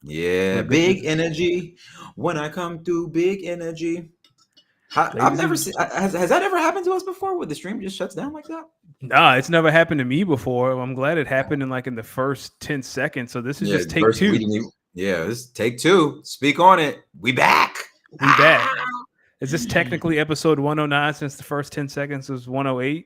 Yeah, big energy. When I come through, big energy. I've never seen. Has that ever happened to us before? Where the stream just shuts down like that? Nah, it's never happened to me before. I'm glad it happened in the first 10 seconds. So this is Yeah, just take we 2. didn't even. Yeah, this is take 2. Speak on it. We back. We back. Is this technically episode 109 since the first 10 seconds was 108?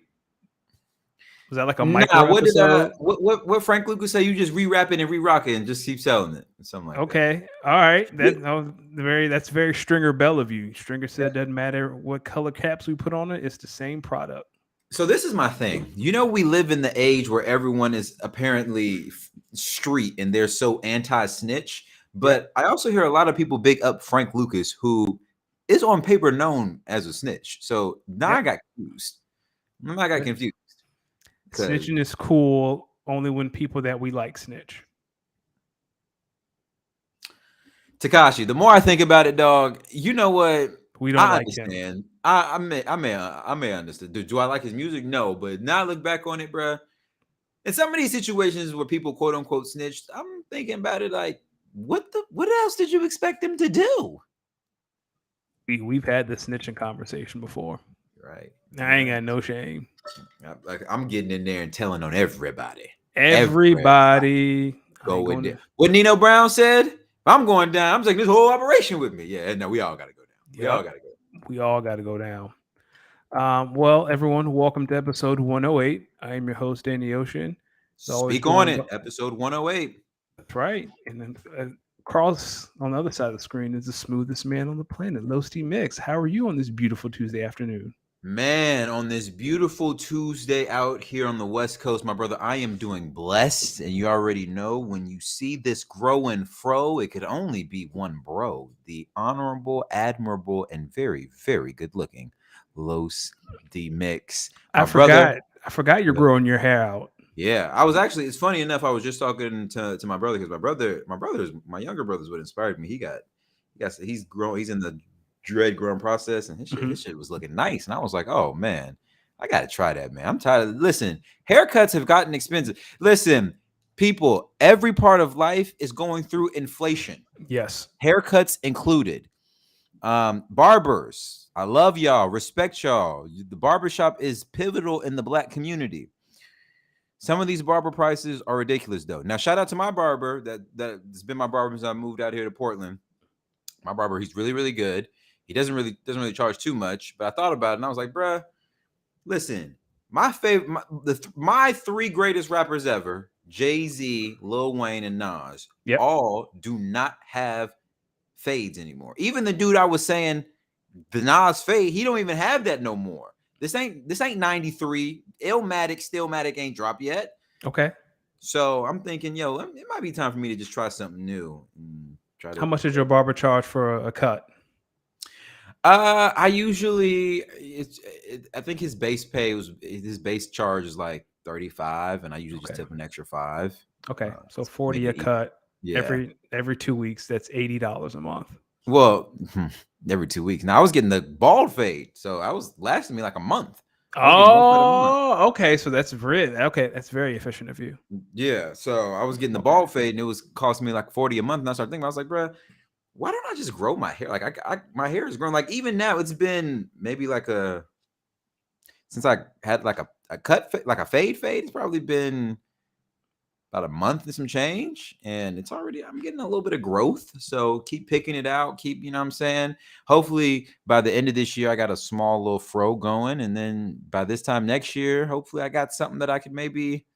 Was that like a micro What did episode? what Frank Lucas say? You just re-rap it and re-rock it and just keep selling it, something like that. Okay, all right. That's very Stringer Bell of you. Stringer said doesn't matter what color caps we put on it; it's the same product. So this is my thing. We live in the age where everyone is apparently street and they're so anti-snitch. But I also hear a lot of people big up Frank Lucas, who is on paper known as a snitch. So now I got confused. Snitching is cool only when people that we like snitch. Tekashi, the more I think about it, dog, you know what? We don't like understand. him. I may understand. Do I like his music? No, but now I look back on it, bro. In some of these situations where people quote unquote snitched, I'm thinking about it like, what else did you expect him to do? We've had the snitching conversation before. Right. I ain't got no shame. I'm getting in there and telling on everybody. Everybody. Go in there. What Nino Brown said, I'm going down. I'm taking this whole operation with me. Yeah, no, we all got to go down. We all got to go down. Well, everyone, welcome to episode 108. I am your host, Danny Ocean. Speak on it. Episode 108. That's right. And then across on the other side of the screen is the smoothest man on the planet, Losty Mix. How are you on this beautiful Tuesday afternoon? Man, on this beautiful Tuesday out here on the West Coast, my brother, I am doing blessed. And you already know when you see this growing fro, it could only be one bro, the honorable, admirable, and very, very good looking Los D Mix. I forgot you're growing your hair out. Yeah, I was actually. It's funny enough. I was just talking to my brother because my younger brother's what inspired me. He's grown. He's in the dread growing process, and his shit was looking nice. And I was like, oh man, I gotta try that, man. I'm tired of. Listen, haircuts have gotten expensive. Listen, people, every part of life is going through inflation. Yes, haircuts included. Barbers, I love y'all, respect y'all. The barbershop is pivotal in the Black community. Some of these barber prices are ridiculous, though. Now, shout out to my barber that's been my barber since I moved out here to Portland. My barber, he's really, really good. He doesn't really charge too much. But I thought about it and I was like, bruh, listen, my 3 greatest rappers ever, Jay-Z, Lil Wayne, and Nas, all do not have fades anymore. Even the dude I was saying, the Nas fade, he don't even have that no more. This ain't 93. Stillmatic ain't dropped yet. Okay. So I'm thinking, it might be time for me to just try something new. How much does your barber charge for a cut? I usually, I think his base charge is like 35, and I usually just tip an extra 5. Okay, so 40 a cut. Yeah. Every 2 weeks. That's $80 a month. Well, every 2 weeks. Now I was getting the bald fade, so I was lasting me like a month. Oh, okay. So that's very efficient of you. Yeah. So I was getting the bald fade, and it was costing me like $40 a month. And I started thinking, I was like, bro, why don't I just grow my hair? Like my hair is growing. Like even now, it's been maybe since I had like a cut, like a fade. It's probably been about a month and some change, and I'm getting a little bit of growth. So keep picking it out. Keep, you know what I'm saying? Hopefully by the end of this year, I got a small little fro going. And then by this time next year, hopefully I got something that I could maybe,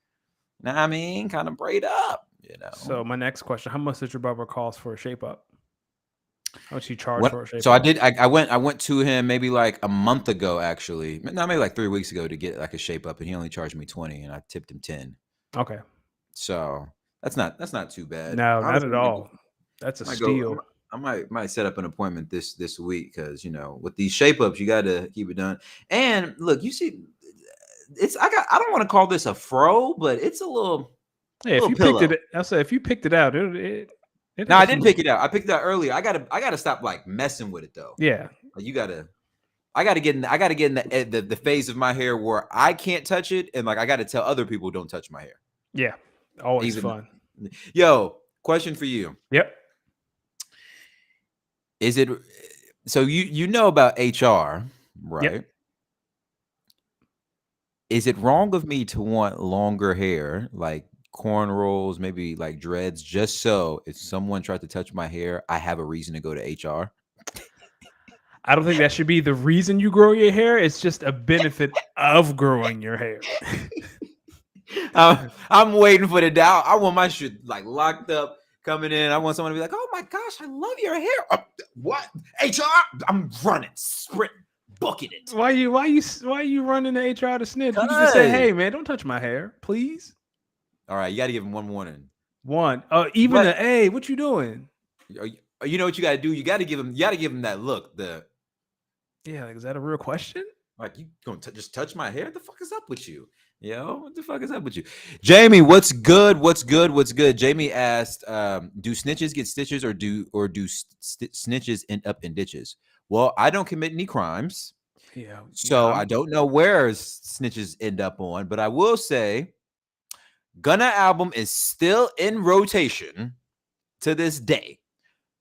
kind of braid up, So my next question, how much does your barber cost for a shape up? How much you charge for a shape up? So I went to him maybe like a month ago, actually. No, maybe like 3 weeks ago to get like a shape up, and he only charged me $20 and I tipped him $10. Okay. So that's not too bad. No, not at all. That's a steal. I might set up an appointment this week because with these shape ups you got to keep it done. And look, you see, I don't want to call this a fro, but it's a little. Yeah, if you picked it, I'll say if you picked it out, I didn't pick it out. I picked it out earlier. I gotta stop like messing with it though. Yeah, I gotta get in the phase of my hair where I can't touch it, and like I gotta tell other people don't touch my hair. Yeah. Always fun. Yo, question for you. Yep. Is it so you know about HR, Yep. right? Is it wrong of me to want longer hair, like cornrows, maybe like dreads, just so if someone tried to touch my hair, I have a reason to go to HR? I don't think that should be the reason you grow your hair. It's just a benefit of growing your hair. I'm waiting for the doubt. I want my shit like locked up coming in. I want someone to be like, "Oh my gosh, I love your hair." What? HR? I'm running, sprint, booking it. Why you running to HR to snitch? You can just say, Cause "Hey man, don't touch my hair, please." all right, you got to give him one warning. One. Even What? a hey, what you doing? You know what you got to do? You got to give him. You got to give him that look. Yeah, like, is that a real question? Like, you gonna just touch my hair? What the fuck is up with you? Yo, what the fuck is up with you? Jamie, what's good? What's good? What's good? Jamie asked, do snitches get stitches or do snitches end up in ditches? Well, I don't commit any crimes, Yeah. so I don't know where snitches end up on, but I will say Gunna album is still in rotation to this day.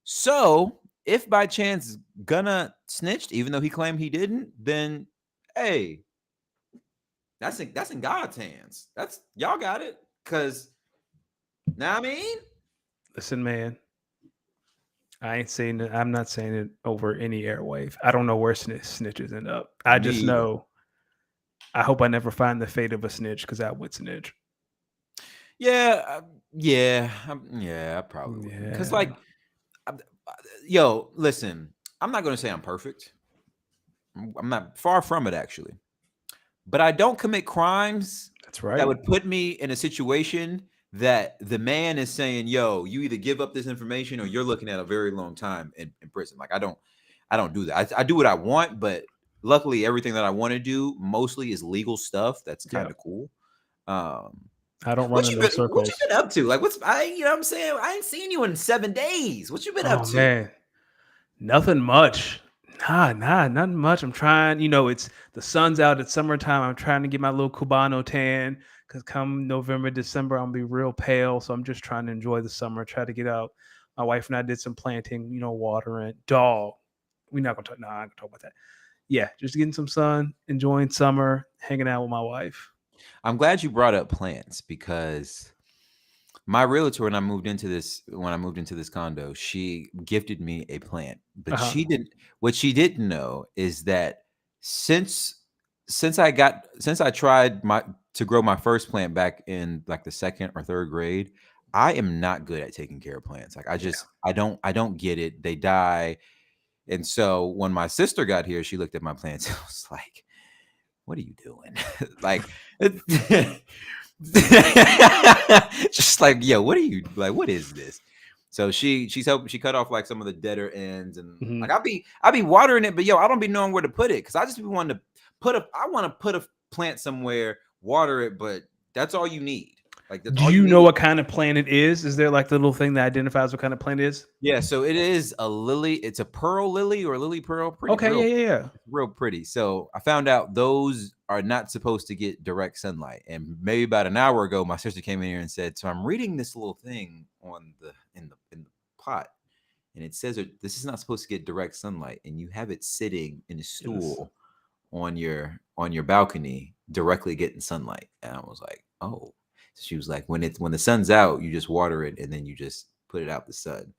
So if by chance Gunna snitched, even though he claimed he didn't, then hey, that's in God's hands. That's y'all got it. Cause now I mean, Listen, man. I ain't saying it. I'm not saying it over any airwave. I don't know where snitches end up. I me just either. know. I hope I never find the fate of a snitch because I would snitch. Yeah, I probably wouldn't. Cause Yeah, like, I'm- yo, listen, I'm not gonna say I'm perfect. I'm not far from it actually, but I don't commit crimes that's that right. would put me in a situation that the man is saying, "Yo, you either give up this information or you're looking at a very long time in prison." Like I don't do that. I do what I want, but luckily everything that I want to do mostly is legal stuff. That's kind Yeah, of cool. Um, I don't run in those what you circles. been up to? Like you know what I'm saying? I ain't seen you in 7 days. What you been up Oh to? man, nothing much. Nothing much. I'm trying. It's the sun's out. It's summertime. I'm trying to get my little Cubano tan because come November, December, I'm gonna be real pale. So I'm just trying to enjoy the summer. Try to get out. My wife and I did some planting. Watering. Dog. We're not gonna talk. No, I'm not gonna talk about that. Yeah, just getting some sun, enjoying summer, hanging out with my wife. I'm glad you brought up plants because my realtor when I moved into this condo, she gifted me a plant, Uh but huh. what she didn't know is that since since I tried my to grow my first plant back in like the second or third grade, I am not good at taking care of plants. Like Yeah. I don't get it. They die. And so when my sister got here, she looked at my plants and was like, "What are you doing?" like just like, yo, what are you like? What is this? So she's helping. She cut off like some of the deader ends, and like Hmm. I be watering it, but yo, I don't be knowing where to put it because I just be wanting to I want to put a plant somewhere, water it, but that's all you need. Like that's Do all you you know need. what kind of plant it is? Is there like the little thing that identifies what kind of plant it is? Yeah, so it is a lily. It's a pearl lily or lily pearl. Pretty Okay, yeah, yeah, yeah. real pretty. So I found out those are not supposed to get direct sunlight. And maybe about an hour ago, my sister came in here and said, "So I'm reading this little thing on the in the pot, and it says that this is not supposed to get direct sunlight, and you have it sitting in a Yes. stool on your balcony, directly getting sunlight." And I was like, "Oh." So she was like, when the sun's out, you just water it, and then you just put it out the sun."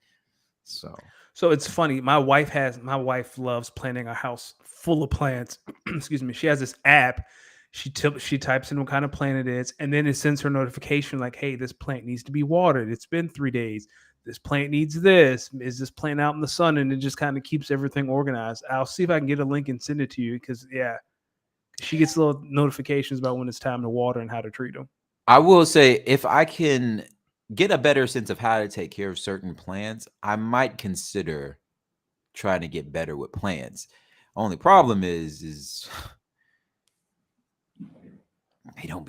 So So it's funny. My wife loves planting our house full of plants. Excuse me. She has this app. She types in what kind of plant it is, and then it sends her notification like, "Hey, this plant needs to be watered. It's been 3 days. This plant needs this. Is this plant out in the sun?" And it just kind of keeps everything organized. I'll see if I can get a link and send it to you because yeah, she gets little notifications about when it's time to water and how to treat them. I will say if I can get a better sense of how to take care of certain plants, I might consider trying to get better with plants. Only problem is they don't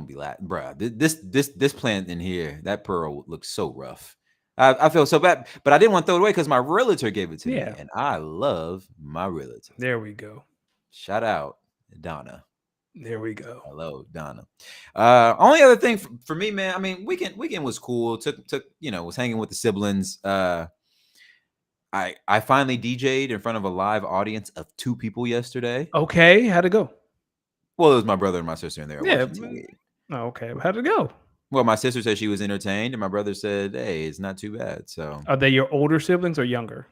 be like, bruh. This plant in here, that pearl looks so rough. I feel so bad, but I didn't want to throw it away because my realtor gave it to me, Yeah, and I love my realtor. there we go. Shout out Donna. There we go. Hello, Donna. Only other thing for me, man. I mean, weekend was cool. Took was hanging with the siblings. I finally DJ'd in front of a live audience of 2 people yesterday. Okay, how'd it go? Well, it was my brother and my sister, and they were Yeah. watching TV. Oh, okay, how'd it go? Well, my sister said she was entertained, and my brother said, "Hey, it's not too bad." So Are they your older siblings or younger?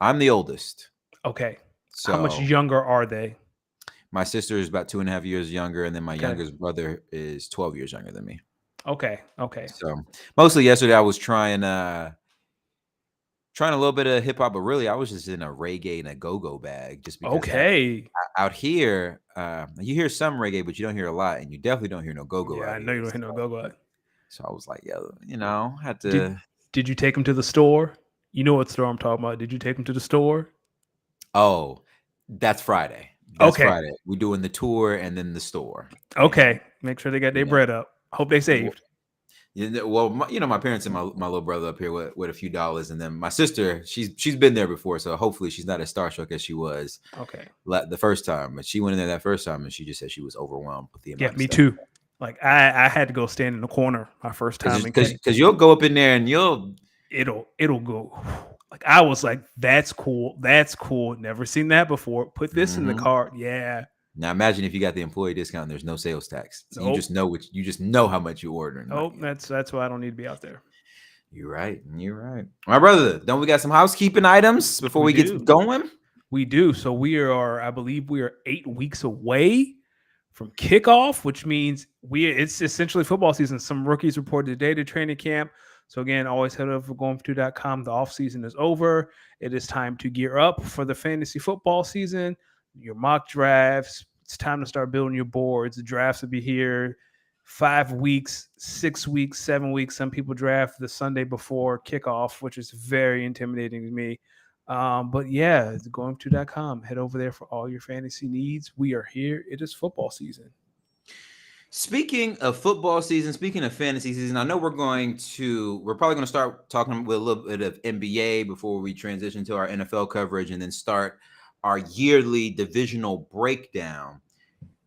I'm the oldest. Okay. How much So younger are they? my sister is about 2.5 years younger, and then my Okay. youngest brother is 12 years younger than me. Okay. So mostly yesterday, I was trying a little bit of hip hop, but really I was just in a reggae and a go-go bag, just because Okay. out here, you hear some reggae, but you don't hear a lot, and you definitely don't hear no go-go Yeah, out I know you here. don't hit no go-go. So I was like, yo, had Did to. Did you take him to the store? You know what store I'm talking about. Did you take him to the store? Oh, that's Friday. That's Okay. Friday. We're doing the tour and then the store. Okay. Make sure they got their Yeah. bread up. Hope they Well, saved. well, my parents and my little brother up here with a few dollars, and then my sister, she's been there before, so hopefully she's not as starstruck as she was Okay. the first time. But she went in there that first time, and she just said she was overwhelmed with the Yeah, amount of me stuff. too. Like I had to go stand in the corner my first time and Because you'll go up in there and you'll. it'll go. Like I was like, that's cool. That's cool. Never seen that before. Put this in the Mhm. cart. Yeah. Now imagine if you got the employee discount and there's no sales tax. So you Nope. just know how much you're ordering. Nope. That's why I don't need to be out there. You're right. You're right. My brother, don't we got some housekeeping items before we get going? We do. So I believe we are 8 weeks away from kickoff, which means it's essentially football season. Some rookies reported today to training camp. So again, always head over to going2.com. The offseason is over. It is time to gear up for the fantasy football season. Your mock drafts. It's time to start building your boards. The drafts will be here 5 weeks, 6 weeks, 7 weeks. Some people draft the Sunday before kickoff, which is very intimidating to me. But yeah, going2.com. Head over there for all your fantasy needs. We are here. It is football season. Speaking of football season, speaking of fantasy season, I know we're probably going to start talking with a little bit of NBA before we transition to our NFL coverage and then start our yearly divisional breakdown.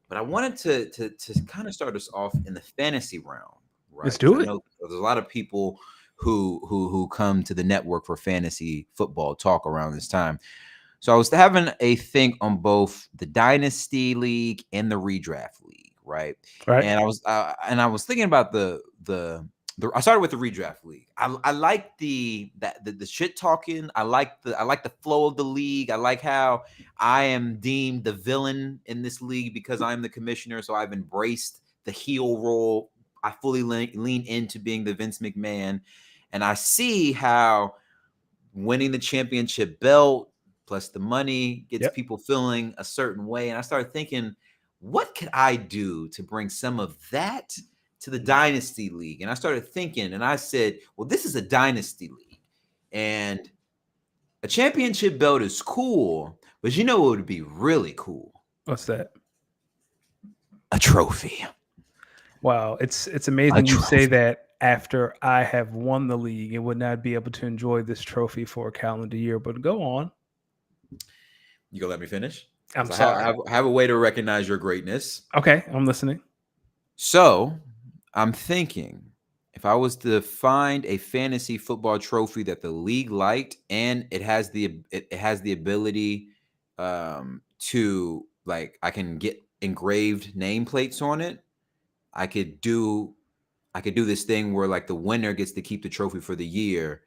But I wanted to kind of start us off in the fantasy realm, right? Let's do it. I know there's a lot of people who come to the network for fantasy football talk around this time. So I was having a think on both the Dynasty League and the Redraft League, right? Right. And I was thinking about the I started with the Redraft League. I like the shit talking. I like the flow of the league. I like how I am deemed the villain in this league because I'm the commissioner. So I've embraced the heel role. I fully lean into being the Vince McMahon, and I see how winning the championship belt plus the money gets people feeling a certain way. And I started thinking, what could I do to bring some of that to the Dynasty League? And I started thinking, and I said, well, this is a Dynasty League. And a championship belt is cool, but you know what would be really cool? What's that? A trophy. Wow. It's amazing you say that after I have won the league and would not be able to enjoy this trophy for a calendar year. But go on. You gonna let me finish? I'm sorry. I have a way to recognize your greatness. Okay, I'm listening. So I'm thinking, if I was to find a fantasy football trophy that the league liked and it has the ability to, like, I can get engraved nameplates on it, I could do this thing where, like, the winner gets to keep the trophy for the year,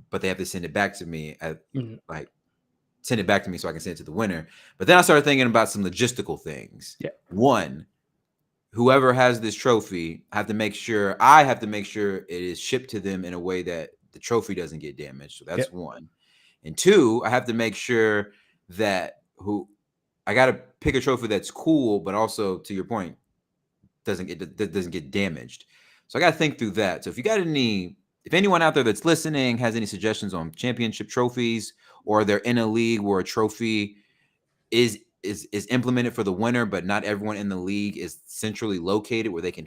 but they have to send it back to me send it back to me so I can send it to the winner. But then I started thinking about some logistical things. Yeah. One, whoever has this trophy, I have to make sure it is shipped to them in a way that the trophy doesn't get damaged. So that's one. And two, I have to make sure that I got to pick a trophy that's cool, but also, to your point, doesn't get damaged. So I got to think through that. So if anyone out there that's listening has any suggestions on championship trophies, or they're in a league where a trophy is implemented for the winner, but not everyone in the league is centrally located where they can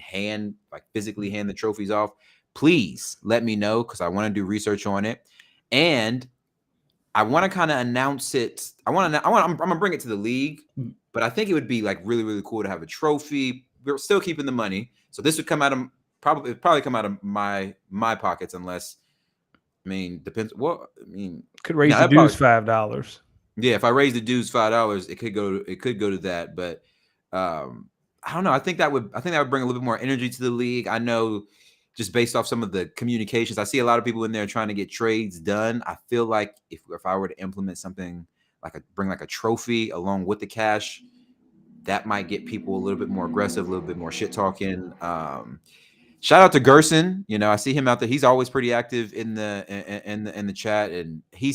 physically hand the trophies off, please let me know, because I want to do research on it. And I want to kind of announce it. I'm gonna bring it to the league, but I think it would be like really, really cool to have a trophy. We're still keeping the money, so this would come out of probably come out of my pockets, unless I mean, depends. Well, I mean, Could raise now the that probably, dues $5. yeah. If I raise the dues $5, it could go. It could go to that, but I don't know. I think that would bring a little bit more energy to the league. I know, just based off some of the communications, I see a lot of people in there trying to get trades done. I feel like if I were to implement something like bring like a trophy along with the cash, that might get people a little bit more aggressive, a little bit more shit talking. Shout out to Gerson. You know, I see him out there. He's always pretty active in the chat, and he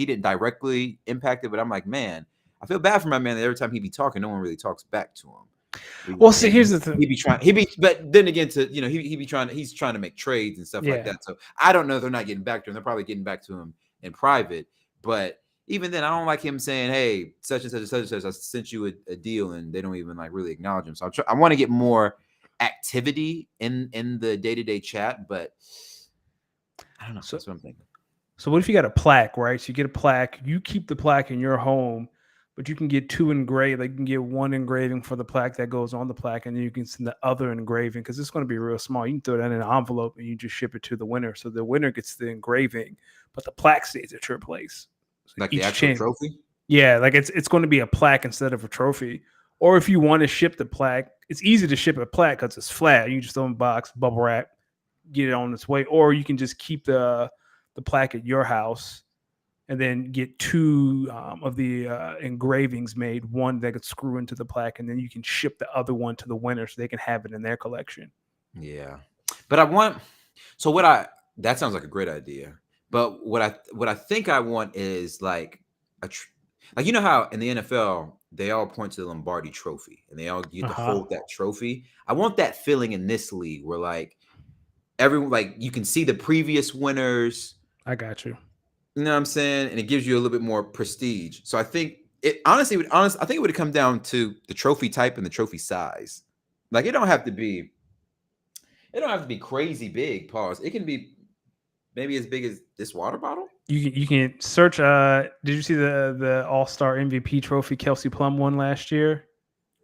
didn't directly impact it, but I'm like, man, I feel bad for my man that every time he be talking, no one really talks back to him. Well, see, here's the thing. But then again, he's trying to make trades and stuff like that. So I don't know if they're not getting back to him. They're probably getting back to him in private. But even then, I don't like him saying, "Hey, such and such and such and such, I sent you a deal," and they don't even like really acknowledge him. So I want to get more activity in the day-to-day chat, but I don't know. That's what I'm thinking. So what if you got a plaque, right? So you get a plaque, you keep the plaque in your home, but you can get two engraved. Like you can get one engraving for the plaque that goes on the plaque, and then you can send the other engraving because it's going to be real small. You can throw that in an envelope and you just ship it to the winner. So the winner gets the engraving, but the plaque stays at your place. So like the actual trophy? Yeah, like it's going to be a plaque instead of a trophy. Or if you want to ship the plaque, it's easy to ship a plaque because it's flat. You just throw in a box, bubble wrap, get it on its way. Or you can just keep the plaque at your house and then get two of the engravings made, one that could screw into the plaque, and then you can ship the other one to the winner so they can have it in their collection. Yeah. But that sounds like a great idea. But what I think I want is like like, you know how in the NFL they all point to the Lombardi trophy and they all get to hold that trophy. I want that feeling in this league where like everyone, like you can see the previous winners. I got you. You know what I'm saying? And it gives you a little bit more prestige. So I think I think it would come down to the trophy type and the trophy size. Like it don't have to be crazy big, pause. It can be maybe as big as this water bottle. You can search. Did you see the All-Star MVP trophy Kelsey Plum won last year?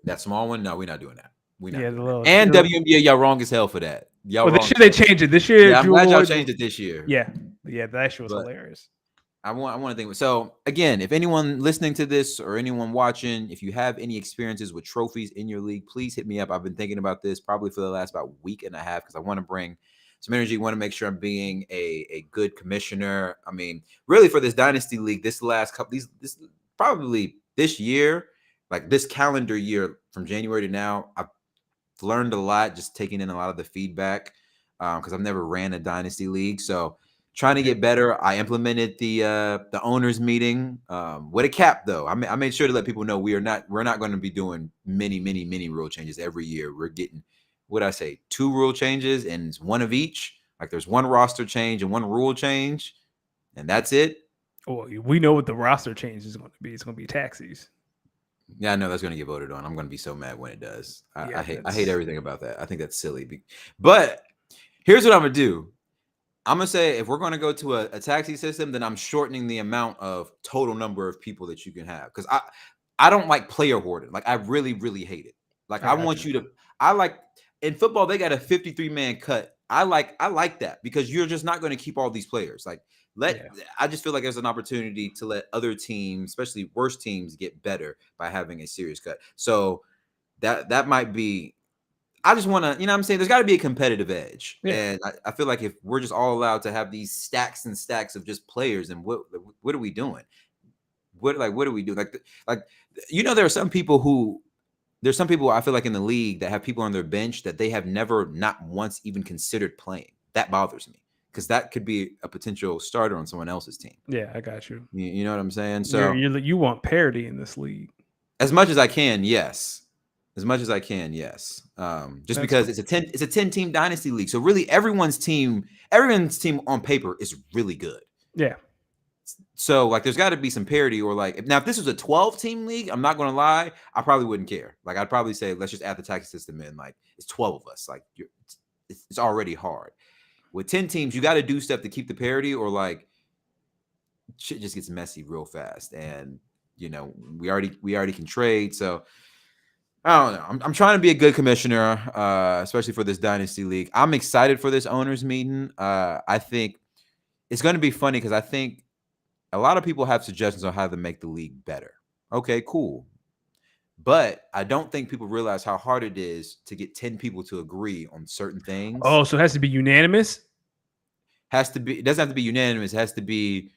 That small one? No, we're not doing that. We not. Yeah, the little, and WNBA, y'all wrong as hell for that. Well, this year they changed it. This year, yeah, I'm glad y'all changed it this year. Yeah, that shit was hilarious. I want to think. So again, if anyone listening to this or anyone watching, if you have any experiences with trophies in your league, please hit me up. I've been thinking about this probably for the last about week and a half because I want to bring some energy. Want to make sure I'm being a good commissioner. I mean, really for this dynasty league, this probably this year, like this calendar year from January to now, I've learned a lot just taking in a lot of the feedback because I've never ran a dynasty league. So trying to get better. I implemented the owners meeting with a cap though. I made sure to let people know we're not going to be doing many rule changes every year. We're getting, what I say, 2 rule changes and one of each. Like there's one roster change and one rule change, and that's it. Well, we know what the roster change is going to be. It's going to be taxis. Yeah, I know that's going to get voted on. I'm going to be so mad when it does. I hate everything about that. I think that's silly. But here's what I'm going to do. I'm going to say if we're going to go to a taxi system, then I'm shortening the amount of total number of people that you can have. Because I don't like player hoarding. Like I really hate it. Like I like in football, they got a 53-man cut. I like that because you're just not going to keep all these players. Like I just feel like there's an opportunity to let other teams, especially worse teams, get better by having a serious cut. So that might be. I just want to, you know what I'm saying? There's got to be a competitive edge. Yeah. And I feel like if we're just all allowed to have these stacks and stacks of just players, and what are we doing? What are we doing? Like, you know, there are some people I feel like in the league that have people on their bench that they have never, not once even considered playing. That bothers me because that could be a potential starter on someone else's team. Yeah, I got you. You know what I'm saying? So you want parity in this league. As much as I can, yes. As much as I can, yes. Just because it's a 10-team dynasty league, so really everyone's team on paper is really good. Yeah. So like, there's got to be some parity, or like now if this was a 12-team league, I'm not gonna lie, I probably wouldn't care. Like I'd probably say let's just add the tax system in. Like it's 12 of us. Like it's already hard. With 10 teams, you got to do stuff to keep the parity, or like shit just gets messy real fast. And you know we already can trade, so. I don't know. I'm trying to be a good commissioner, especially for this dynasty league. I'm excited for this owners meeting. I think it's going to be funny because I think a lot of people have suggestions on how to make the league better. Okay, cool. But I don't think people realize how hard it is to get 10 people to agree on certain things. Oh, so it has to be unanimous? Has to be, it doesn't have to be unanimous. It has to be,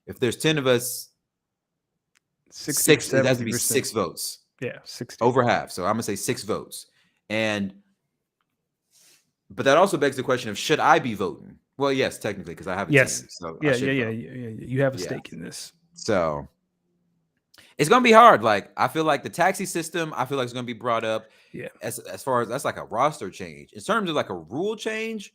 if there's 10 of us, 60 or six, it has to be 70%. 6 votes. Yeah, 60. Over half. So I'm gonna say 6 votes. But that also begs the question of, should I be voting? Well, yes, technically, because I have a Yes. team. So Yeah, I should yeah, vote. yeah. You have a Yeah. stake in this. So it's gonna be hard. Like, I feel like the taxi system, I feel like it's gonna be brought up. Yeah. As far as that's like a roster change. In terms of like a rule change,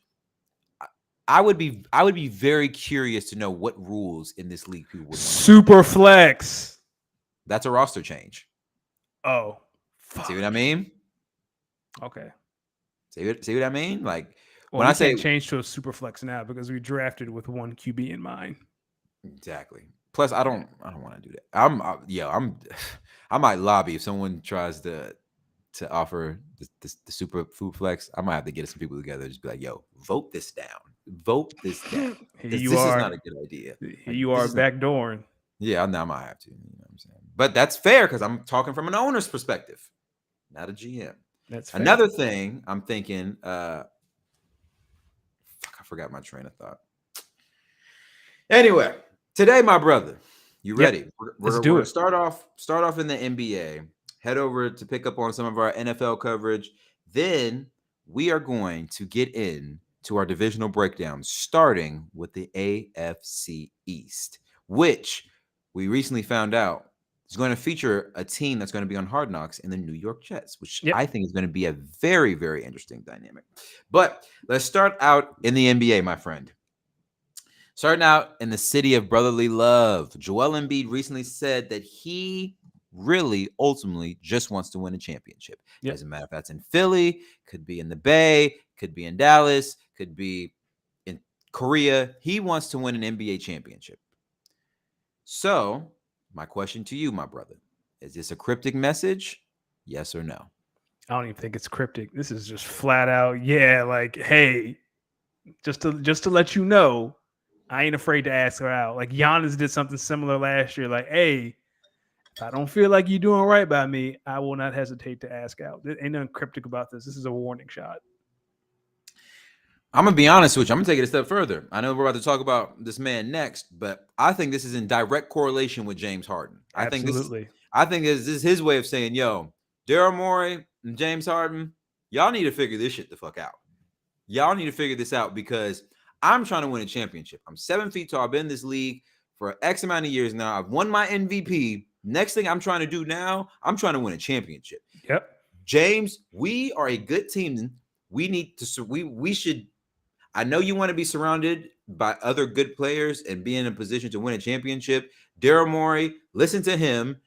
I would be very curious to know what rules in this league people would want. Super flex. That's a roster change. Oh, fuck. See what I mean? Okay. See what I mean? Like, well, when I say change to a super flex now because we drafted with one QB in mind. Exactly. Plus, I don't want to do that. I might lobby if someone tries to offer the super food flex. I might have to get some people together, just be like, yo, vote this down. Vote this down. This is not a good idea. Here you are backdooring. Yeah, I might have to. You know what I'm saying? But that's fair because I'm talking from an owner's perspective, not a GM. That's fair. Another thing I'm thinking, I forgot my train of thought. Anyway, today, my brother, you ready? Yep. We're going to start off in the NBA, head over to pick up on some of our NFL coverage. Then we are going to get into our divisional breakdown, starting with the AFC East, which we recently found out is going to feature a team that's going to be on Hard Knocks in the New York Jets, which I think is going to be a very, very interesting dynamic. But let's start out in the NBA, my friend. Starting out in the city of brotherly love, Joel Embiid recently said that he really ultimately just wants to win a championship. Doesn't matter if that's in Philly, could be in the Bay, could be in Dallas, could be in Korea. He wants to win an NBA championship. So my question to you, my brother, is this a cryptic message? Yes or no? I don't even think it's cryptic. This is just flat out, like, hey, just to let you know, I ain't afraid to ask her out. Like Giannis did something similar last year. Like, hey, if I don't feel like you're doing right by me, I will not hesitate to ask out. There ain't nothing cryptic about this. This is a warning shot. I'm going to be honest with you. I'm going to take it a step further. I know we're about to talk about this man next, but I think this is in direct correlation with James Harden. Absolutely. I think this is his way of saying, yo, Daryl Morey and James Harden, y'all need to figure this shit the fuck out. Y'all need to figure this out because I'm trying to win a championship. I'm 7 feet tall. I've been in this league for X amount of years now. I've won my MVP. Next thing I'm trying to do now, I'm trying to win a championship. Yep. James, we are a good team. We need to, we should, I know you want to be surrounded by other good players and be in a position to win a championship. Daryl Morey, listen to him.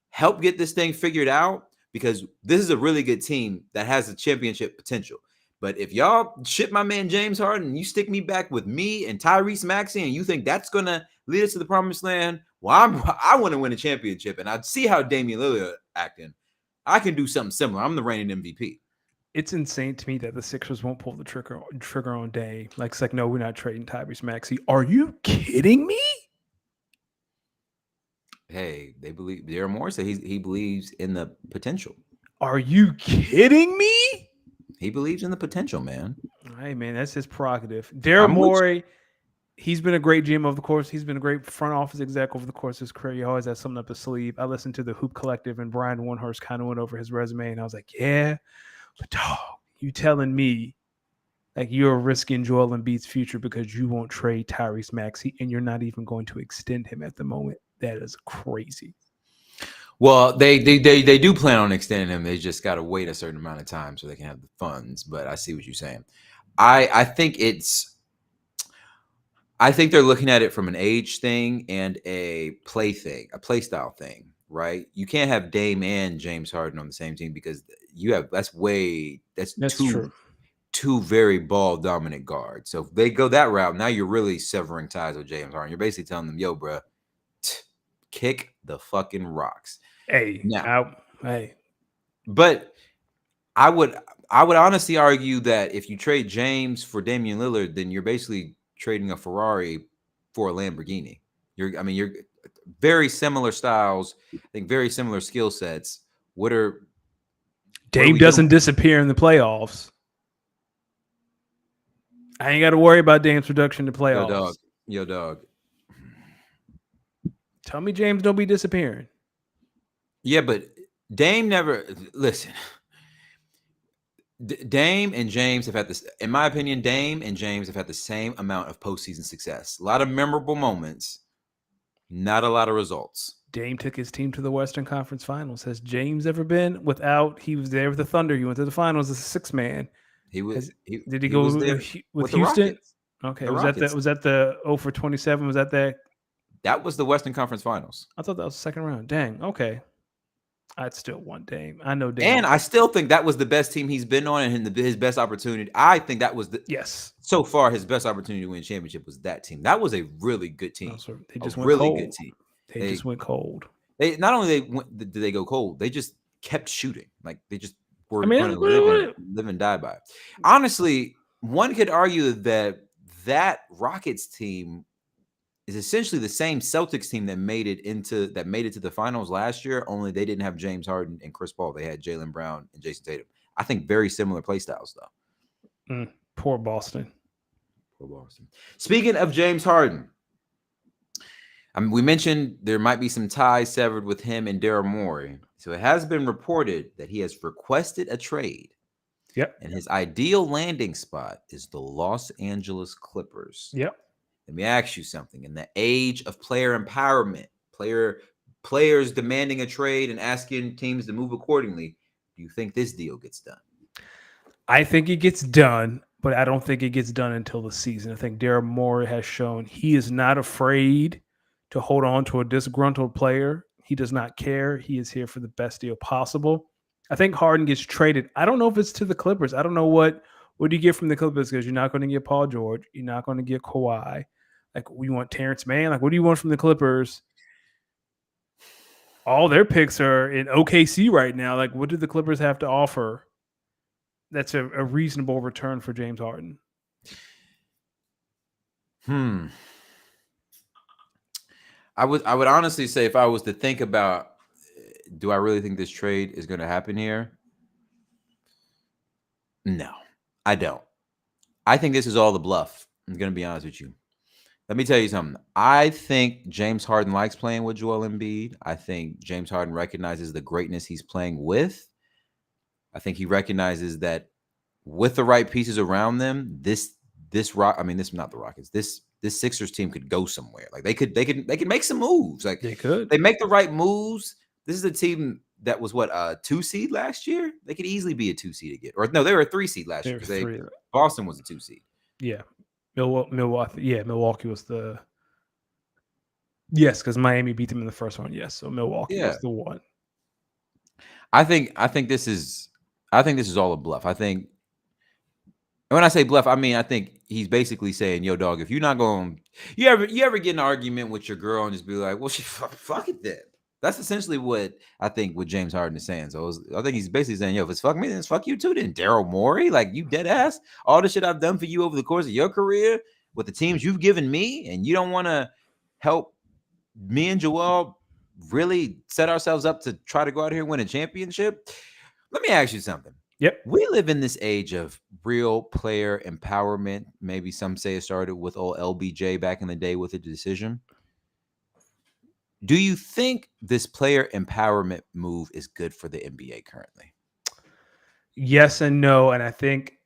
Help get this thing figured out because this is a really good team that has a championship potential. But if y'all ship my man James Harden and you stick me back with me and Tyrese Maxey and you think that's going to lead us to the promised land, well, I want to win a championship. And I see how Damian Lillard acting. I can do something similar. I'm the reigning MVP. It's insane to me that the Sixers won't pull the trigger on Dame. Like, it's like, no, we're not trading Tyrese Maxey. Are you kidding me? Hey, they believe. Daryl Morey said he believes in the potential. Are you kidding me? He believes in the potential, man. Hey, man, that's his prerogative. Daryl Morey, he's been a great GM over the course. He's been a great front office exec over the course of his career. He always has something up his sleeve. I listened to the Hoop Collective, and Brian Windhorst kind of went over his resume, and I was like, yeah, but dog, you telling me like you're risking Joel Embiid's future because you won't trade Tyrese Maxey, and you're not even going to extend him at the moment? That is crazy. Well, they do plan on extending him. They just got to wait a certain amount of time so they can have the funds. But I see what you're saying. I think they're looking at it from an age thing and a play thing, a play style thing, right? You can't have Dame and James Harden on the same team because that's two very ball dominant guards. So if they go that route, now you're really severing ties with James Harden. You're basically telling them, yo, bro, kick the fucking rocks. Hey, but I would honestly argue that if you trade James for Damian Lillard, then you're basically trading a Ferrari for a Lamborghini. You're very similar styles. I think very similar skill sets. What are Dame we doesn't doing? disappear in the playoffs. I ain't got to worry about Dame's production in the Yo, dog. playoffs. Yo, dog. Tell me James don't be disappearing. Yeah, but Dame never listen. Dame and James have had this, in my opinion, Dame and James have had the same amount of postseason success. A lot of memorable moments, not a lot of results. Dame took his team to the Western Conference Finals. Has James ever been without? He was there with the Thunder. He went to the finals as a sixth man. He was Did he he go was there with with the Houston? Rockets. Okay, The was that Rockets. the 0 for 27? Was that that? That was the Western Conference Finals. I thought that was the second round. Dang. Okay, I'd still want Dame. I know Dame. And I still think that was the best team he's been on, and his best opportunity. I think that was yes. so far his best opportunity to win a championship was that team. That was a really good team. They just a went really cold. good team. They just went cold. They not only did they go cold, they just kept shooting. Like they just were I mean, going to live and die by it. Honestly, one could argue that Rockets team is essentially the same Celtics team that made it to the finals last year. Only they didn't have James Harden and Chris Paul. They had Jaylen Brown and Jason Tatum. I think very similar play styles though. Poor Boston. Poor Boston. Speaking of James Harden. We mentioned there might be some ties severed with him and Daryl Morey. So it has been reported that he has requested a trade. Yep. And his ideal landing spot is the Los Angeles Clippers. Yep. Let me ask you something. In the age of player empowerment, players demanding a trade and asking teams to move accordingly, do you think this deal gets done? I think it gets done, but I don't think it gets done until the season. I think Daryl Morey has shown he is not afraid to hold on to a disgruntled player. He does not care. He is here for the best deal possible. I think Harden gets traded. I don't know if it's to the Clippers. I don't know what do you get from the Clippers, because you're not going to get Paul George. You're not going to get Kawhi. Like, we want Terrence Mann. Like, what do you want from the Clippers? All their picks are in OKC right now. Like, what do the Clippers have to offer? That's a reasonable return for James Harden. I would honestly say, if I was to think about, do I really think this trade is going to happen here? No, I don't. I think this is all the bluff. I'm going to be honest with you. Let me tell you something. I think James Harden likes playing with Joel Embiid. I think James Harden recognizes the greatness he's playing with. I think he recognizes that with the right pieces around them, this not the Rockets. This Sixers team could go somewhere. Like they could make some moves. Like they could. They make the right moves. This is a team that was a 2 seed last year. They could easily be a 2 seed again. Or no, they were a 3 seed last year because Boston was a 2 seed. Yeah. Milwaukee. Yeah, Milwaukee was the. Yes, because Miami beat them in the first one. Yes, so Milwaukee was the one. I think this is all a bluff. I think, and when I say bluff, I mean I think he's basically saying, "Yo, dog, if you're not going, you ever get in an argument with your girl and just be like, well, she fuck it then." That's essentially what I think what James Harden is saying. So I think he's basically saying, "Yo, if it's fuck me, then it's fuck you too." Then Daryl Morey, like, you dead ass, all the shit I've done for you over the course of your career with the teams you've given me, and you don't want to help me and Joel really set ourselves up to try to go out here and win a championship. Let me ask you something. Yep. We live in this age of real player empowerment. Maybe some say it started with old LBJ back in the day with a decision. Do you think this player empowerment move is good for the NBA currently? Yes and no. And I think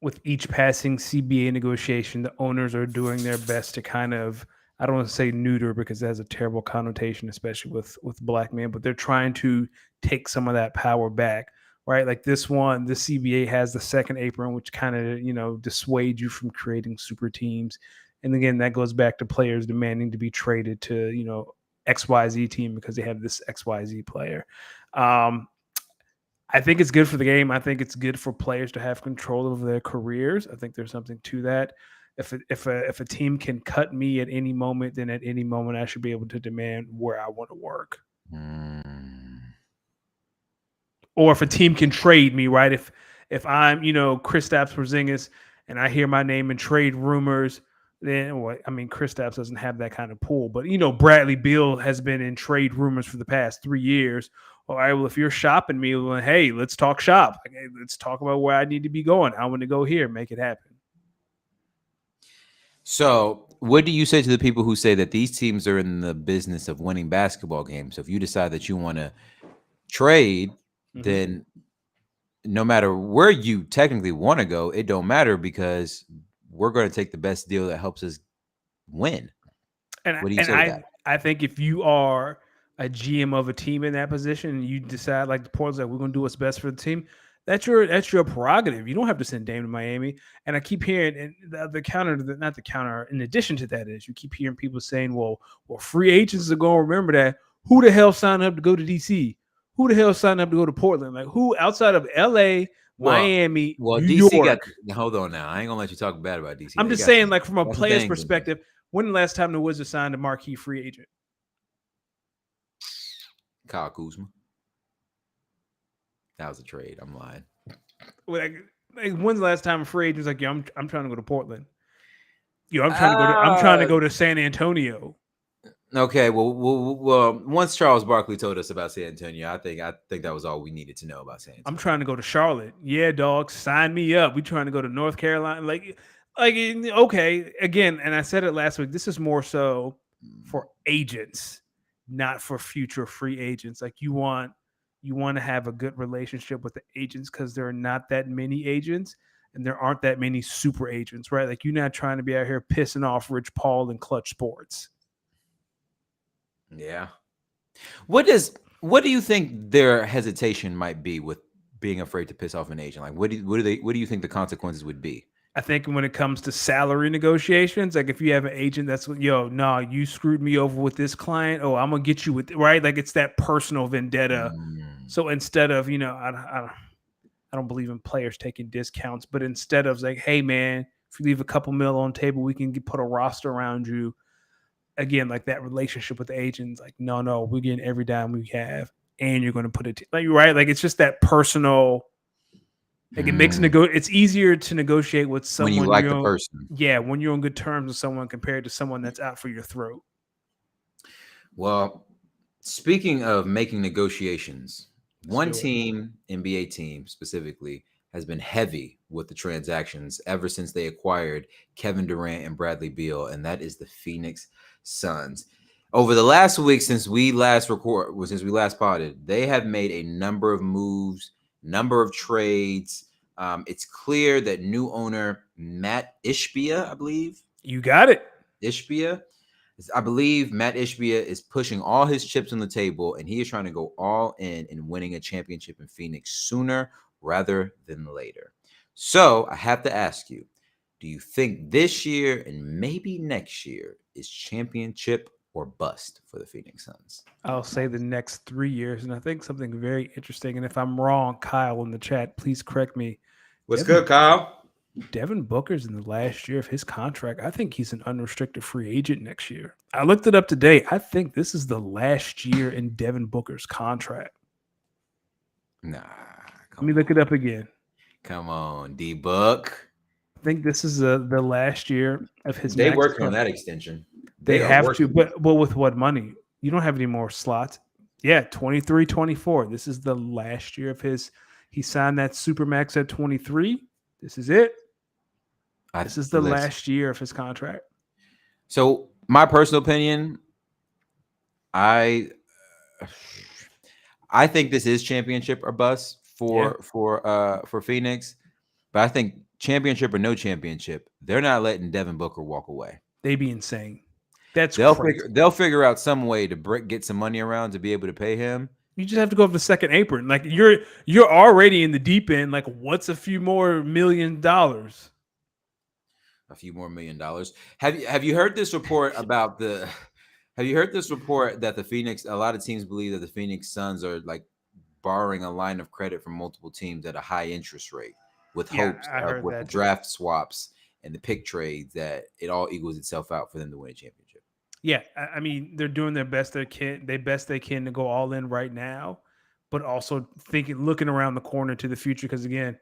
with each passing CBA negotiation, the owners are doing their best to kind of, I don't want to say neuter because it has a terrible connotation, especially with black men, but they're trying to take some of that power back, right? Like this CBA has the second apron, which kind of, dissuades you from creating super teams. And again, that goes back to players demanding to be traded to, XYZ team because they have this XYZ player. I think it's good for the game. I think it's good for players to have control of their careers. I think there's something to that. If a team can cut me at any moment, then at any moment I should be able to demand where I want to work. Or if a team can trade me, right? If I'm, Kristaps Porzingis and I hear my name in trade rumors, then what? I mean, Kristaps doesn't have that kind of pull, but Bradley Beal has been in trade rumors for the past 3 years. All right, well, if you're shopping me, well, hey, let's talk shop. Like, hey, let's talk about where I need to be going. I want to go here, make it happen. So, what do you say to the people who say that these teams are in the business of winning basketball games? So, if you decide that you want to trade, then no matter where you technically want to go, it don't matter because we're going to take the best deal that helps us win. And What do you say to that? I think if you are a GM of a team in that position and you decide like the Portland's like we're gonna do what's best for the team, that's your prerogative. You don't have to send Dame to Miami. And I keep hearing and the counter, not the counter. In addition to that, is you keep hearing people saying, "Well, free agents are gonna remember that. Who the hell signed up to go to DC? Who the hell signed up to go to Portland? Like who outside of LA, Miami, Well, New DC York?" hold on now. I ain't gonna let you talk bad about DC. I'm just saying, like from a player's perspective, when the last time the Wizards signed a marquee free agent? Kyle Kuzma. That was a trade. I'm lying. Like when's the last time a free agent's like, I'm trying to go to Portland. I'm trying to go to San Antonio. Okay, well, once Charles Barkley told us about San Antonio, I think that was all we needed to know about San Antonio. I'm trying to go to Charlotte. Yeah, dog, sign me up. We trying to go to North Carolina. Like okay, again, and I said it last week. This is more so for agents, not for future free agents. Like you want to have a good relationship with the agents because there are not that many agents and there aren't that many super agents, right? Like you're not trying to be out here pissing off Rich Paul and Clutch Sports. Yeah. What do you think their hesitation might be with being afraid to piss off an agent? Like what do you think the consequences would be? I think when it comes to salary negotiations, like if you have an agent that's you screwed me over with this client. Oh, I'm gonna get you with right. Like it's that personal vendetta. So instead of I don't believe in players taking discounts, but instead of like, hey man, if you leave a couple mil on the table, we can put a roster around you. Again, like that relationship with the agents, like no, we're getting every dime we have, and you're going to put it like right. Like it's just that personal. Like it makes it's easier to negotiate with someone when you like the person. Yeah, when you're on good terms with someone compared to someone that's out for your throat. Well, speaking of making negotiations, one team, NBA team specifically, has been heavy with the transactions ever since they acquired Kevin Durant and Bradley Beal, and that is the Phoenix Suns. Over the last week since we last potted, they have made a number of moves, number of trades. It's clear that new owner Matt Ishbia, I believe. You got it. Ishbia. I believe Matt Ishbia is pushing all his chips on the table, and he is trying to go all in winning a championship in Phoenix sooner rather than later. So I have to ask you, do you think this year and maybe next year is championship or bust for the Phoenix Suns? I'll say the next 3 years, and I think something very interesting. And if I'm wrong, Kyle in the chat, please correct me. What's good, Kyle? Devin Booker's in the last year of his contract. I think he's an unrestricted free agent next year. I looked it up today. I think this is the last year in Devin Booker's contract. Nah. Let me look it up again. Come on, D-Book. I think this is the last year of his. They worked on that extension. They have to, but with what money? You don't have any more slots. Yeah, 23, 24. This is the last year of his. He signed that Supermax at 23. This is it. This is the last year of his contract. So, my personal opinion, I think this is championship or bust for Phoenix, but I think championship or no championship, they're not letting Devin Booker walk away. They'd be insane. They'll figure out some way to get some money around to be able to pay him. You just have to go up the second apron. Like you're already in the deep end. Like what's a few more $1 million? A few more $1 million. Have you heard this report about the? Have you heard this report that a lot of teams believe that the Phoenix Suns are like borrowing a line of credit from multiple teams at a high interest rate with hopes of with the draft swaps and the pick trades that it all equals itself out for them to win a championship. Yeah, I mean they're doing their best they can to go all in right now, but also looking around the corner to the future. Because again,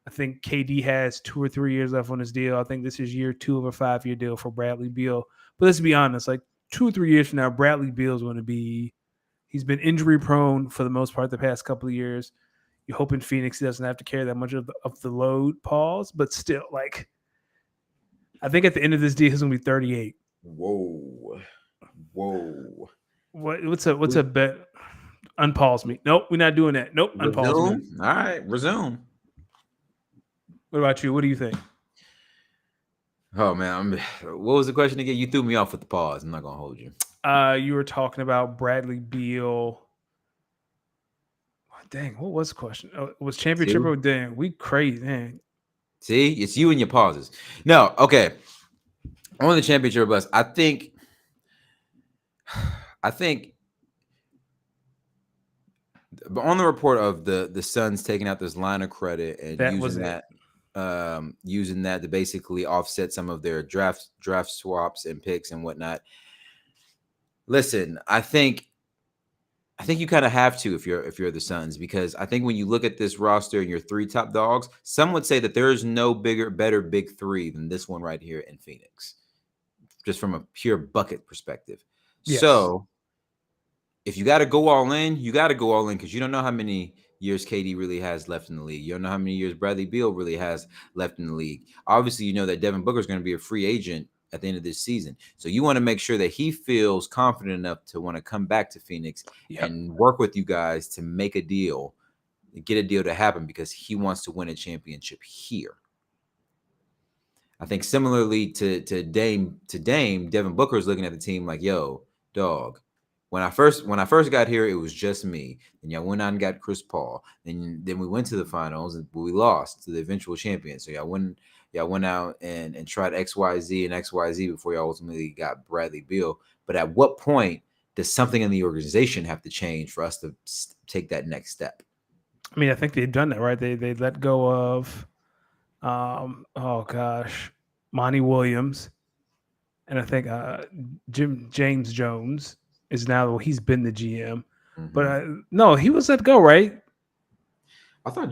I think KD has 2 or 3 years left on his deal. I think this is year 2 of a 5-year deal for Bradley Beal. But let's be honest, like 2 or 3 years from now, Bradley Beal is going to be. He's been injury prone for the most part the past couple of years. You're hoping Phoenix doesn't have to carry that much of the load, pause, but still, like, I think at the end of this deal, he's going to be 38. Whoa. What's a bet? Unpause me. Nope, we're not doing that. Nope, unpause me. All right, resume. What about you? What do you think? Oh man, what was the question again? You threw me off with the pause. I'm not gonna hold you. You were talking about Bradley Beal. Dang, what was the question? Oh, it was championship or dang? We crazy, man. See, it's you and your pauses. No, okay. On the championship bus, I think, but on the report of the Suns taking out this line of credit and using that to basically offset some of their draft swaps and picks and whatnot. Listen, I think you kind of have to if you're the Suns, because I think when you look at this roster and your 3 top dogs, some would say that there is no better big 3 than this one right here in Phoenix, just from a pure bucket perspective. Yes. So if you got to go all in, you got to go all in, because you don't know how many years KD really has left in the league. You don't know how many years Bradley Beal really has left in the league. Obviously, you know that Devin Booker is going to be a free agent at the end of this season. So you want to make sure that he feels confident enough to want to come back to Phoenix and work with you guys to make a deal, get a deal to happen, because he wants to win a championship here. I think similarly to Dame, Devin Booker is looking at the team like, yo, dog, when I first got here, it was just me. Then y'all went out and got Chris Paul. Then we went to the finals and we lost to the eventual champion. So y'all went out and tried XYZ and XYZ before y'all ultimately got Bradley Beal. But at what point does something in the organization have to change for us to take that next step? I mean, I think they've done that, right? They let go of, Monty Williams, and I think James Jones is now, he's been the GM, but no, he was let go, right? I thought.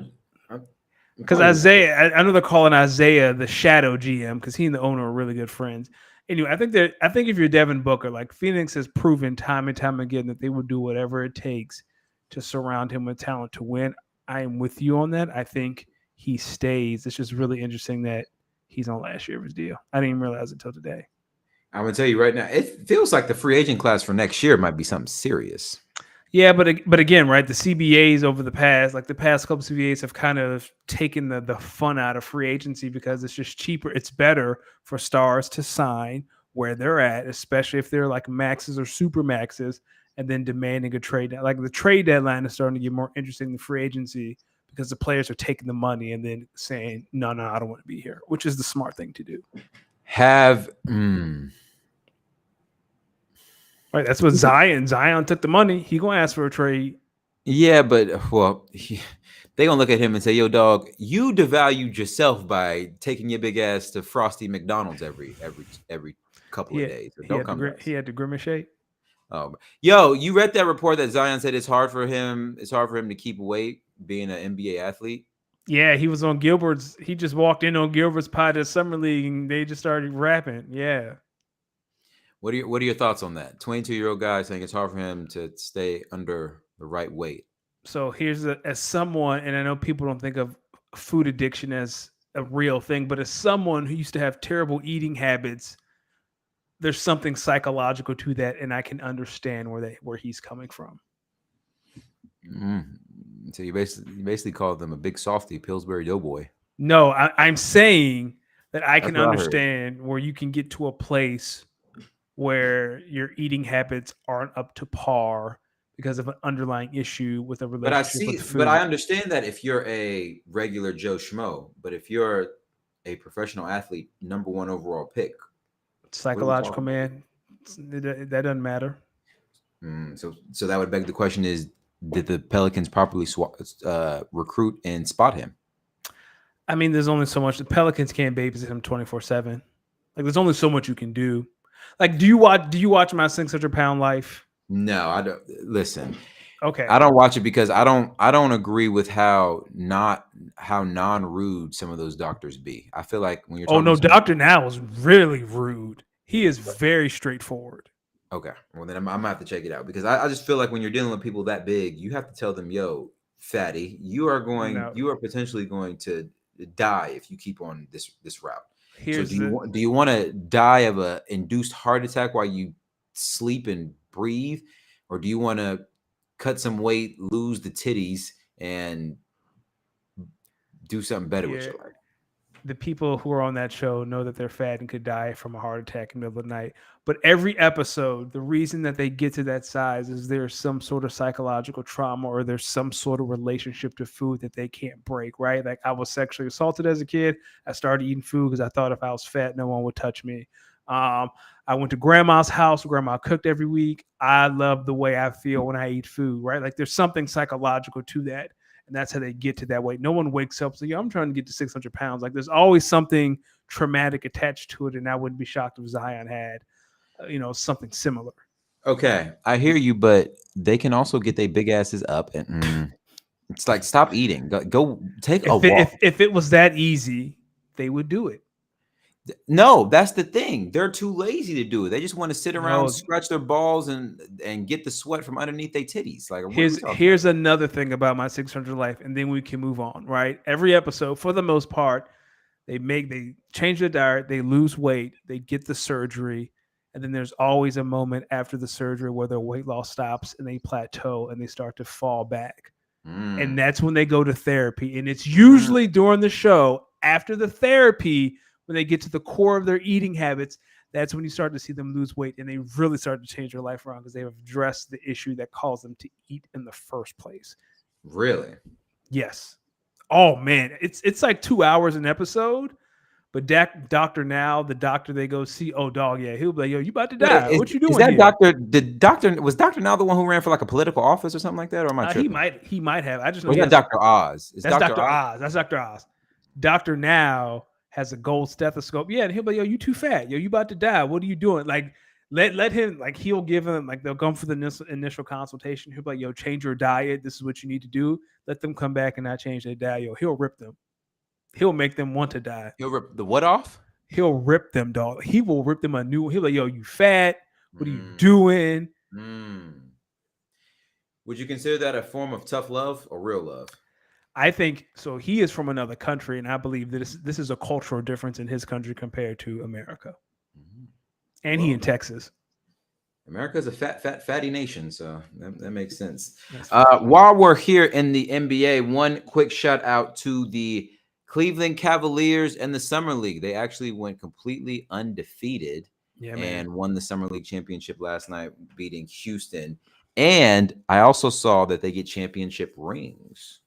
Because Isaiah, I know they're calling Isaiah the shadow GM because he and the owner are really good friends. Anyway, I think if you're Devin Booker, like, Phoenix has proven time and time again that they will do whatever it takes to surround him with talent to win. I am with you on that. I think he stays. It's just really interesting that he's on last year of his deal. I didn't even realize it until today. I'm gonna tell you right now, it feels like the free agent class for next year might be something serious. Yeah, but again, right, the CBAs over the past couple CBAs have kind of taken the fun out of free agency because it's just cheaper. It's better for stars to sign where they're at, especially if they're like maxes or super maxes, and then demanding a trade. Like, the trade deadline is starting to get more interesting than free agency because the players are taking the money and then saying, no, I don't want to be here, which is the smart thing to do. Right, that's what Zion took the money. He gonna ask for a trade. Yeah, but they gonna look at him and say, "Yo, dog, you devalued yourself by taking your big ass to Frosty McDonald's every couple of days." He had to grimace shake. Yo, you read that report that Zion said it's hard for him to keep weight being an NBA athlete? Yeah, he was on Gilbert's. He just walked in on Gilbert's pod at Summer League, and they just started rapping. Yeah. What are your thoughts on that? 22-year-old guy saying it's hard for him to stay under the right weight. So here's as someone, and I know people don't think of food addiction as a real thing, but as someone who used to have terrible eating habits, there's something psychological to that, and I can understand where he's coming from. So you basically called them a big softy, Pillsbury Doughboy. No, I'm saying that I can understand where you can get to a place where your eating habits aren't up to par because of an underlying issue with a relationship with food. But I understand that if you're a regular Joe Schmo, but if you're a professional athlete, number 1 overall pick, psychological, man, that doesn't matter. So that would beg the question: did the Pelicans properly recruit and spot him? I mean, there's only so much. The Pelicans can't babysit him 24/7. Like, there's only so much you can do. Like, do you watch My 600 Pound Life? No, I don't. Listen, Okay. I don't watch it because I don't agree with how non-rude some of those doctors be. I feel like when you're Oh talking no, to someone, Doctor Now is really rude. He is very straightforward. okay, well then I'm gonna have to check it out because I just feel like when you're dealing with people that big, you have to tell them, yo, fatty, No, you are potentially going to die if you keep on this route. So here's the do you want to die of a induced heart attack while you sleep and breathe, or do you want to cut some weight, lose the titties, and do something better with here. your life? The people who are on that show know that they're fat and could die from a heart attack in the middle of the night. But every episode, the reason that they get to that size is there's some sort of psychological trauma or there's some sort of relationship to food that they can't break, right? Like I was sexually assaulted as a kid. I started eating food because I thought if I was fat, no one would touch me. I went to grandma's house. Grandma cooked every week. I love the way I feel when I eat food, right? Like there's something psychological to that. And that's how they get to that weight. No one wakes up saying, I'm trying to get to 600 pounds. Like there's always something traumatic attached to it. And I wouldn't be shocked if Zion had, something similar. Okay, I hear you, but they can also get their big asses up and it's like stop eating. Go take a walk. If it was that easy, they would do it. No, that's the thing. They're too lazy to do it. They just want to sit around, No, scratch their balls, and get the sweat from underneath their titties. Like, what are we talking about? here's another thing about my 600 life, and then we can move on. Right, every episode, for the most part, they change their diet, they lose weight, they get the surgery, and then there's always a moment after the surgery where their weight loss stops and they plateau and they start to fall back. And Mm, that's when they go to therapy. And it's mm. usually during the show after the therapy when they get to the core of their eating habits. That's when you start to see them lose weight and they really start to change their life around because they've addressed the issue that caused them to eat in the first place. Really? Yes. Oh man, it's like 2 hours an episode. But Doctor Now, the doctor they go see, oh dog, yeah, he'll be like, yo, you about to Wait, die. What you is doing that here? doctor? Did doctor was Doctor now the one who ran for like a political office or something like that, or am I He tripping? might have. I just know Or is he that has. Doctor Oz? Is That's Doctor Doctor Oz? Oz. That's Doctor Oz. Doctor Now has a gold stethoscope. Yeah, and he'll be like, yo, you too fat. Yo, you about to die. What are you doing? Like, let him, like, he'll give him, like, they'll come for the initial consultation. He'll be like, yo, change your diet. This is what you need to do. Let them come back and not change their diet. Yo, he'll rip them. He'll make them want to die. He'll rip the what off? He'll rip them, dog. He will rip them a new. He'll be like, yo, you fat. What are you Mm, doing? mm. Would you consider that a form of tough love or real love? I think so. He is from another country, and I believe that this is a cultural difference in his country compared to America. Mhm. And he in Well, Texas. America's a fatty nation, so that makes sense. That's fair. While we're here in the NBA, one quick shout out to the Cleveland Cavaliers and the Summer League. They actually went completely undefeated Yeah, man. and won the Summer League championship last night, beating Houston. And I also saw that they get championship rings.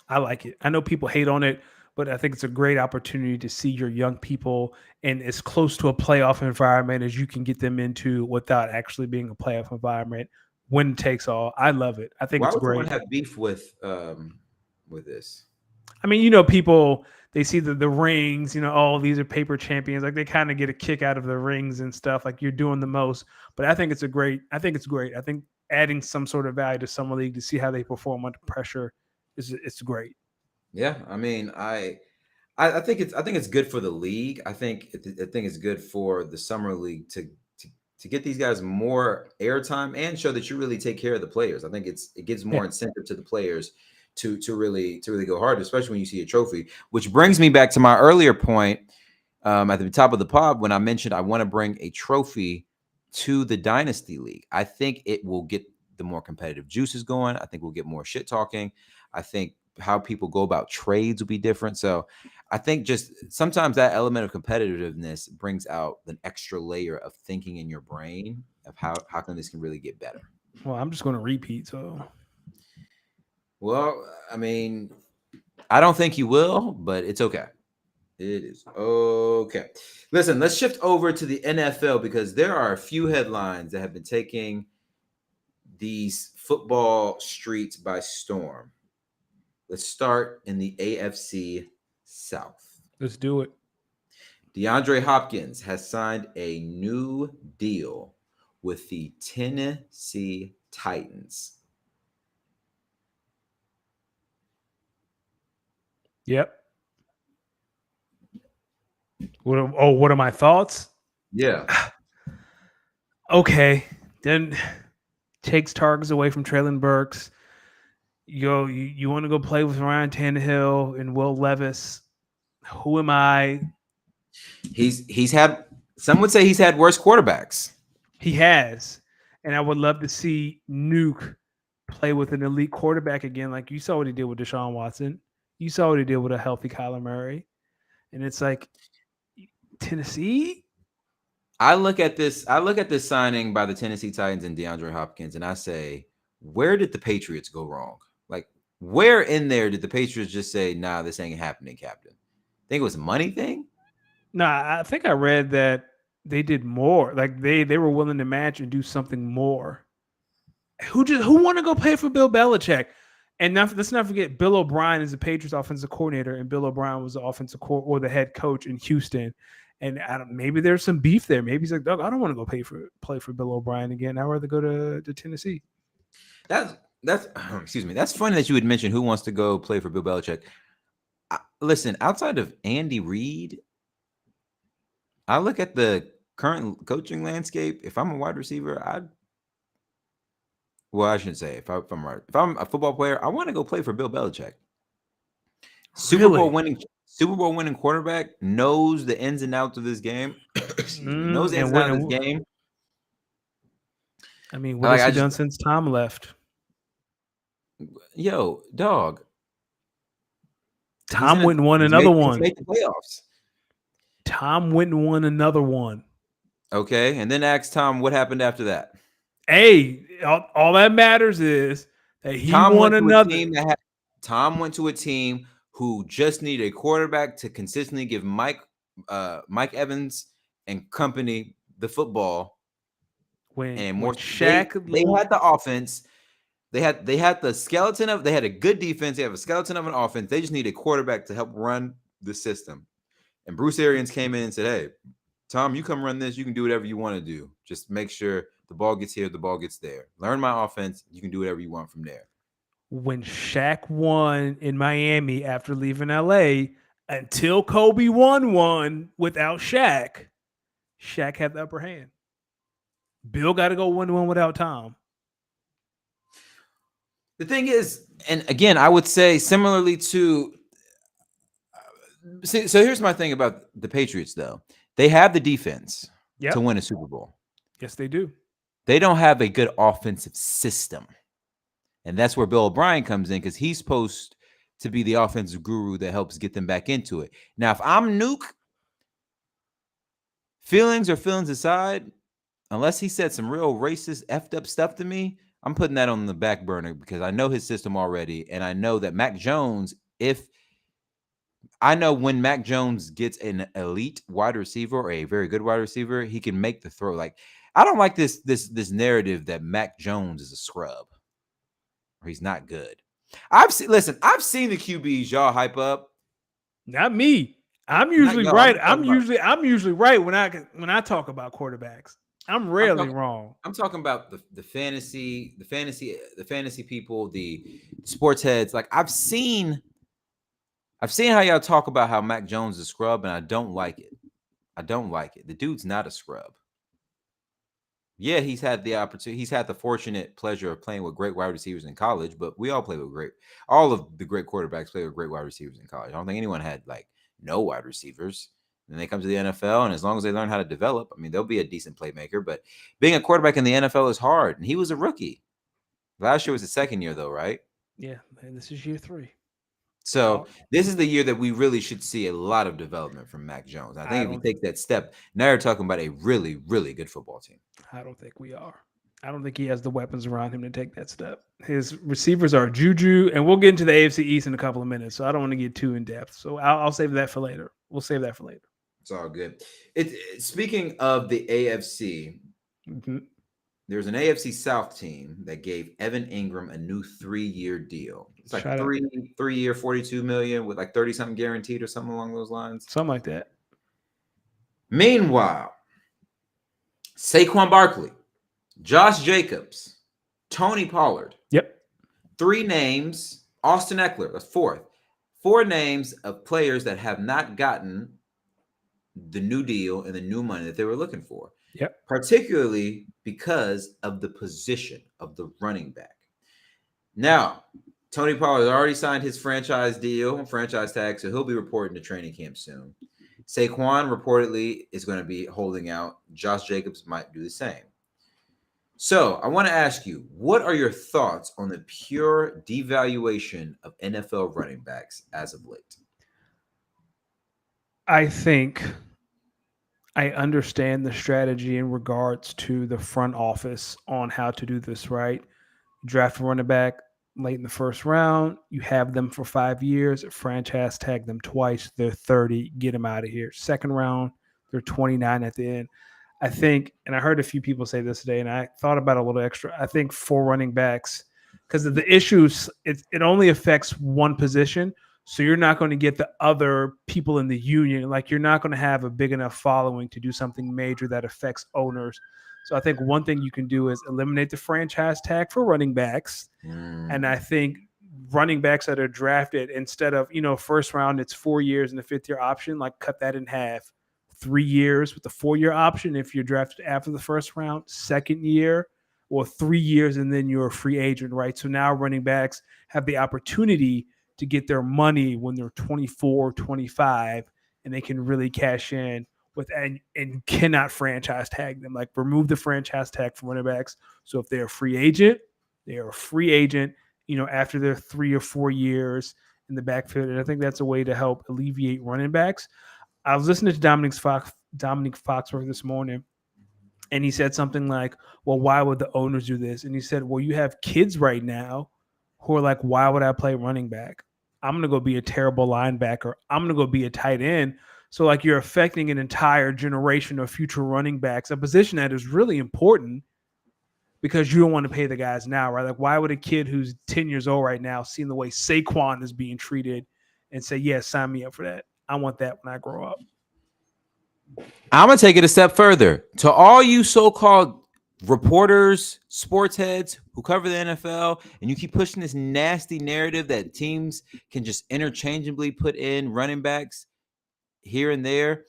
I like it. I know people hate on it, but I think it's a great opportunity to see your young people and as close to a playoff environment as you can get them into without actually being a playoff environment. Win takes all. I love it. I think Why it's would someone great. have beef with this? I mean, people they see the rings, oh, these are paper champions. Like they kind of get a kick out of the rings and stuff. Like you're doing the most. But I think it's great. I think adding some sort of value to summer league to see how they perform under pressure it's great. Yeah, I mean, I think it's good for the league. I think it's good for the summer league to get these guys more airtime and show that you really take care of the players. I think it gives Yeah. more incentive to the players to really go hard, especially when you see a trophy. Which brings me back to my earlier point at the top of the pod when I mentioned I want to bring a trophy to the dynasty league. I think it will get the more competitive juices going. I think we'll get more shit talking. I think how people go about trades will be different. So I think just sometimes that element of competitiveness brings out an extra layer of thinking in your brain of how can this can really get better. Well, I'm just going to repeat. So Well, I mean, I don't think you will, but it's okay. It is okay. Listen, let's shift over to the NFL because there are a few headlines that have been taking these football streets by storm. Let's start in the AFC South. let's do it. DeAndre Hopkins has signed a new deal with the Tennessee Titans. Yep. What are my thoughts? Yeah. Okay, then takes targets away from Traylon Burks. You want to go play with Ryan Tannehill and Will Levis? Who am I? He's had, some would say he's had worse quarterbacks. He has, and I would love to see Nuke play with an elite quarterback again. Like you saw what he did with Deshaun Watson. You saw what he did with a healthy Kyler Murray, and it's like Tennessee. I look at this signing by the Tennessee Titans and DeAndre Hopkins, and I say, where did the Patriots go wrong? Like, where in there did the Patriots just say, nah, this ain't happening, Captain? Think it was a money thing? No, I think I read that they did more. Like they were willing to match and do something more. Who want to go play for Bill Belichick? And let's not forget, Bill O'Brien is the Patriots offensive coordinator, and Bill O'Brien was the offensive or the head coach in Houston. And maybe there's some beef there. Maybe he's like, Doug, I don't want to go play for Bill O'Brien again. I'd rather go to Tennessee. That's excuse me. That's funny that you would mention who wants to go play for Bill Belichick. Listen, outside of Andy Reid, I look at the current coaching landscape. If I'm a wide receiver, I shouldn't say if I'm a football player, I want to go play for Bill Belichick. Super Bowl winning quarterback, knows the ins and outs of this game. Knows the ins and outs of this game. I mean, what has he done since Tom left? Yo, dog. Tom went and won another one. Made the playoffs. Tom went and won another one. Okay, and then ask Tom what happened after that. Hey, all that matters is that he won another. Tom went to a team who just needed a quarterback to consistently give Mike Evans and company the football. They had the offense. They had the skeleton of. They had a good defense. They have a skeleton of an offense. They just need a quarterback to help run the system. And Bruce Arians came in and said, "Hey, Tom, you come run this. You can do whatever you want to do. Just make sure the ball gets here, the ball gets there. Learn my offense. You can do whatever you want from there." When Shaq won in Miami after leaving LA, until Kobe won one without Shaq had the upper hand. Bill got to go 1-1 without Tom. The thing is, and again, I would say similarly to. So here's my thing about the Patriots, though. They have the defense to win a Super Bowl. Yes, they do. They don't have a good offensive system. And that's where Bill O'Brien comes in, because he's supposed to be the offensive guru that helps get them back into it. Now, if I'm Nuke, feelings aside, unless he said some real racist, effed up stuff to me, I'm putting that on the back burner, because I know his system already. And I know that Mac Jones, when Mac Jones gets an elite wide receiver or a very good wide receiver, he can make the throw. Like, I don't like this narrative that Mac Jones is a scrub or he's not good. I've seen the QBs y'all hype up. Not me. I'm usually right. I'm usually right when I talk about quarterbacks. I'm rarely wrong. I'm talking about the fantasy people, the sports heads. Like, I've seen how y'all talk about how Mac Jones is a scrub, and I don't like it. The dude's not a scrub. Yeah, he's had the opportunity. He's had the fortunate pleasure of playing with great wide receivers in college, but we all play with all of the great quarterbacks play with great wide receivers in college. I don't think anyone had like no wide receivers. And then they come to the NFL, and as long as they learn how to develop, I mean, they'll be a decent playmaker. But being a quarterback in the NFL is hard, and he was a rookie. Last year was the second year, though, right? Yeah, and this is year 3. So this is the year that we really should see a lot of development from Mac Jones. I think if he takes that step, now you're talking about a really, really good football team. I don't think we are. I don't think he has the weapons around him to take that step. His receivers are Juju, and we'll get into the AFC East in a couple of minutes, so I don't want to get too in depth. So I'll save that for later. We'll save that for later. It's all good. Speaking of the AFC, there's an AFC South team that gave Evan Ingram a new 3-year deal. It's like three-year, $42 million with like 30-something guaranteed or something along those lines. Something like that. Meanwhile, Saquon Barkley, Josh Jacobs, Tony Pollard. Yep. 3 names. Austin Eckler, that's 4th. 4 names of players that have not gotten the new deal and the new money that they were looking for, Yep. particularly because of the position of the running back. Now, Tony Pollard has already signed his franchise deal, franchise tag, so he'll be reporting to training camp soon. Saquon reportedly is going to be holding out. Josh Jacobs might do the same. So I want to ask you, what are your thoughts on the pure devaluation of NFL running backs as of late? I think I understand the strategy in regards to the front office on how to do this right. Draft a running back late in the first round. You have them for 5 years. Franchise tag them twice. They're 30. Get them out of here. Second round, they're 29 at the end. I think, and I heard a few people say this today, and I thought about it a little extra. I think 4 running backs, because of the issues, it only affects one position. So you're not going to get the other people in the union. Like you're not going to have a big enough following to do something major that affects owners. So I think one thing you can do is eliminate the franchise tag for running backs. And I think running backs that are drafted instead of, first round, it's 4 years and the 5th-year option, like cut that in half. 3 years with the 4-year option if you're drafted after the first round, second year, or 3 years, and then you're a free agent, right? So now running backs have the opportunity to get their money when they're 24, 25, and they can really cash in with and cannot franchise tag them. Like remove the franchise tag from running backs. So if they're a free agent, they are a free agent, after their 3 or 4 years in the backfield. And I think that's a way to help alleviate running backs. I was listening to Dominic Foxworth this morning, and he said something like, well, why would the owners do this? And he said, well, you have kids right now who are like, why would I play running back? I'm going to go be a terrible linebacker. I'm going to go be a tight end. So like you're affecting an entire generation of future running backs, a position that is really important because you don't want to pay the guys now, right? Like why would a kid who's 10 years old right now seeing the way Saquon is being treated and say, yeah, sign me up for that? I want that when I grow up. I'm going to take it a step further. To all you so-called reporters, sports heads who cover the NFL, and you keep pushing this nasty narrative that teams can just interchangeably put in running backs here and there,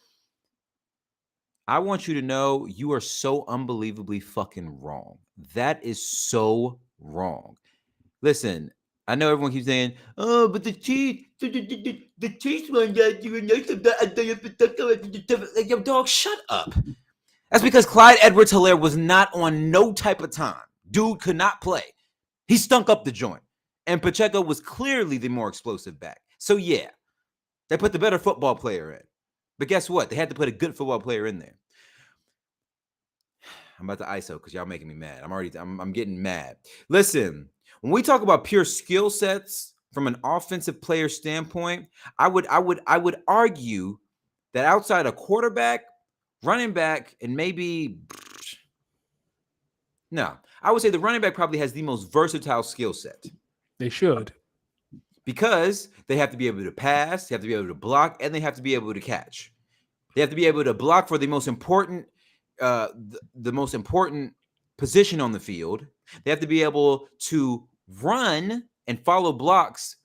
I want you to know you are so unbelievably fucking wrong. That is so wrong. Listen, I know everyone keeps saying, "Oh, but the Chiefs won that year." Like, yo, dog, shut up. That's because Clyde Edwards-Helaire was not on no type of time. Dude could not play. He stunk up the joint. And Pacheco was clearly the more explosive back. So, yeah, they put the better football player in. But guess what? They had to put a good football player in there. I'm about to ISO because y'all making me mad. I'm getting mad. Listen, when we talk about pure skill sets from an offensive player standpoint, I would argue that outside a quarterback, running back, and maybe I would say the running back probably has the most versatile skill set. They should. Because they have to be able to pass, they have to be able to block, and they have to be able to catch. They have to be able to block for the most important position on the field. They have to be able to run and follow blocks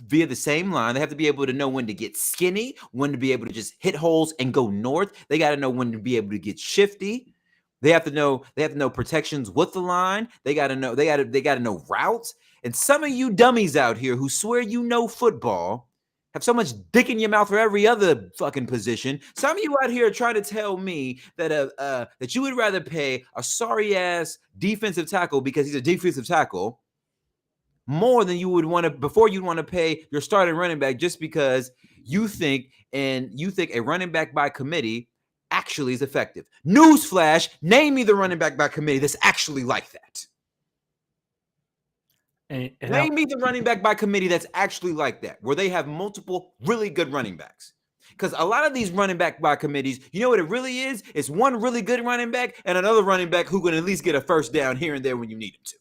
via the same line. They have to be able to know when to get skinny, when to be able to just hit holes and go north. They got to know when to be able to get shifty. They have to know protections with the line. They got to know routes. And some of you dummies out here who swear you know football have so much dick in your mouth for every other fucking position. Some of you out here are trying to tell me that that you would rather pay a sorry ass defensive tackle because he's a defensive tackle more than you would want to before you'd want to pay your starting running back just because you think a running back by committee actually is effective. Newsflash, name me the running back by committee that's actually like that. Name me the running back by committee that's actually like that, where they have multiple really good running backs. Because a lot of these running back by committees, you know what it really is? It's one really good running back and another running back who can at least get a first down here and there when you need him to.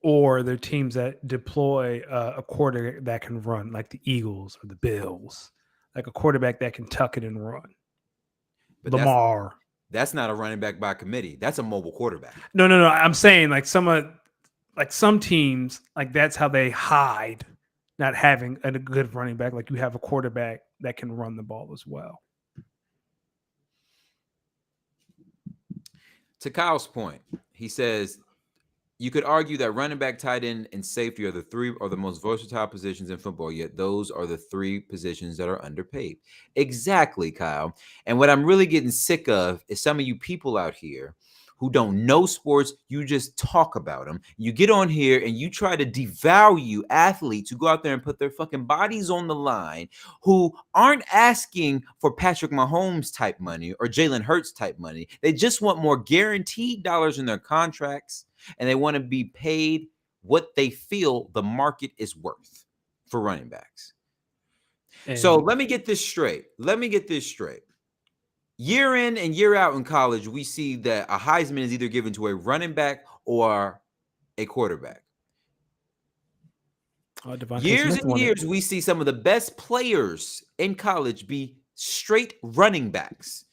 Or they're teams that deploy a quarterback that can run, like the Eagles or the Bills, like a quarterback that can tuck it and run. But Lamar. That's not a running back by committee. That's a mobile quarterback. No. I'm saying like some teams, like that's how they hide not having a good running back like you have a quarterback that can run the ball as well. To Kyle's point, he says you could argue that running back, tight end, and safety are the most versatile positions in football, yet those are the three positions that are underpaid. Exactly, Kyle. And what I'm really getting sick of is some of you people out here who don't know sports, you just talk about them. You get on here and you try to devalue athletes who go out there and put their fucking bodies on the line, who aren't asking for Patrick Mahomes type money or Jalen Hurts type money. They just want more guaranteed dollars in their contracts, and they want to be paid what they feel the market is worth for running backs. So let me get this straight. Year in and year out in college, we see that a Heisman is either given to a running back or a quarterback. Years and years, we see some of the best players in college be straight running backs.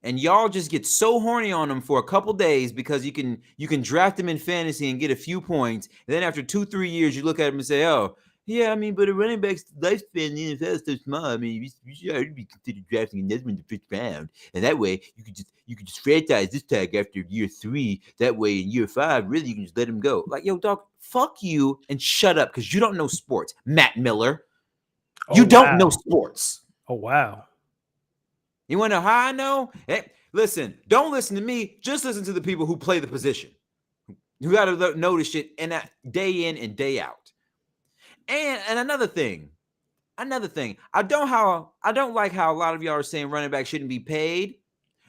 And y'all just get so horny on them for a couple days because you can draft them in fantasy and get a few points. And then after 2-3 years, you look at them and say, oh, yeah, I mean, but a running back's lifespan in the NFL is so small. I mean, you should already be considered drafting a Nesmond in the 5th round. And that way, you could just franchise this tag after year 3. That way, in year 5, really, you can just let him go. Like, yo, dog, fuck you and shut up because you don't know sports. Matt Miller. You don't know sports. Oh, wow. You want to know how I know? Hey, listen, don't listen to me. Just listen to the people who play the position. You got to notice shit day in and day out. And another thing. I don't like how a lot of y'all are saying running back shouldn't be paid,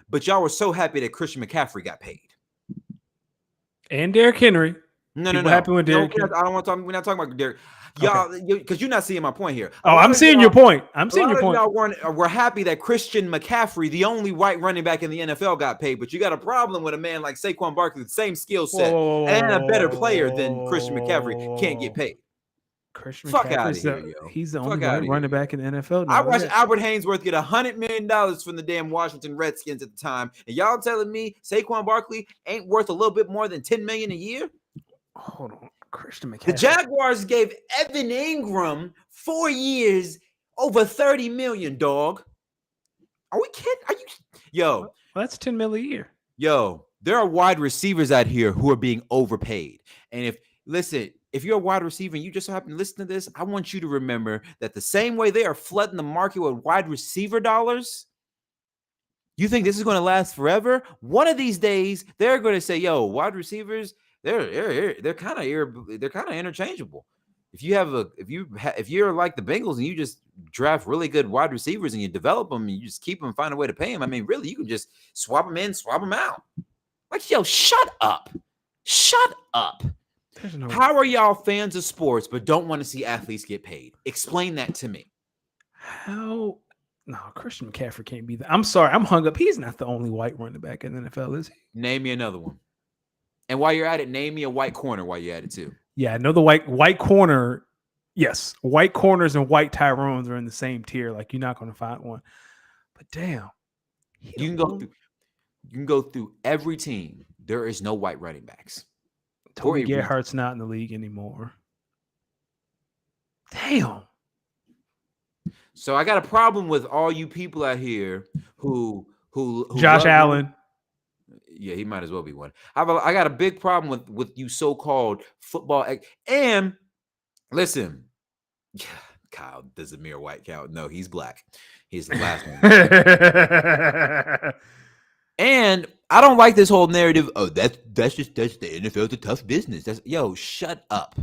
but y'all were so happy that Christian McCaffrey got paid. And Derrick Henry. No. Happy with Derrick Henry. I don't want to talk. We're not talking about Derrick. Y'all, because you're not seeing my point here. I'm seeing your point. Y'all we're happy that Christian McCaffrey, the only white running back in the NFL, got paid, but you got a problem with a man like Saquon Barkley, the same skill set and a better player than Christian McCaffrey, can't get paid. Christian Fuck out of McCaffrey's here, yo. He's the only white running back in the NFL. I watched Albert Haynesworth get $100 million from the damn Washington Redskins at the time, and y'all telling me Saquon Barkley ain't worth a little bit more than $10 million a year? Hold on. Christian McCaffrey. The Jaguars gave Evan Ingram 4 years, over $30 million, dog. Are we kidding? Are you? Yo. Well, that's $10 million a year. Yo, there are wide receivers out here who are being overpaid. And if you're a wide receiver and you just happen to listen to this, I want you to remember that the same way they are flooding the market with wide receiver dollars, you think this is going to last forever? One of these days, they're going to say, yo, wide receivers, they're kind of interchangeable. If you're like the Bengals and you just draft really good wide receivers and you develop them and you just keep them and find a way to pay them, I mean, really, you can just swap them in, swap them out. Like, yo, shut up. How are y'all fans of sports but don't want to see athletes get paid? Explain that to me. How? No, Christian McCaffrey can't be that. I'm sorry, I'm hung up. He's not the only white running back in the NFL, is he? Name me another one. And while you're at it, name me a white corner while you're at it too. Yeah, I know the white corner. Yes, white corners and white Tyrones are in the same tier. Like, you're not going to find one. But damn, you can go through every team. There is no white running backs. Toby Gerhardt's not in the league anymore. Damn. So I got a problem with all you people out here who Josh Allen. Yeah, he might as well be one. I got a big problem with you so-called football. And listen, Kyle, does Amir White count? No, he's black. He's the last one. And I don't like this whole narrative. Oh, that's the NFL. It's a tough business. Shut up.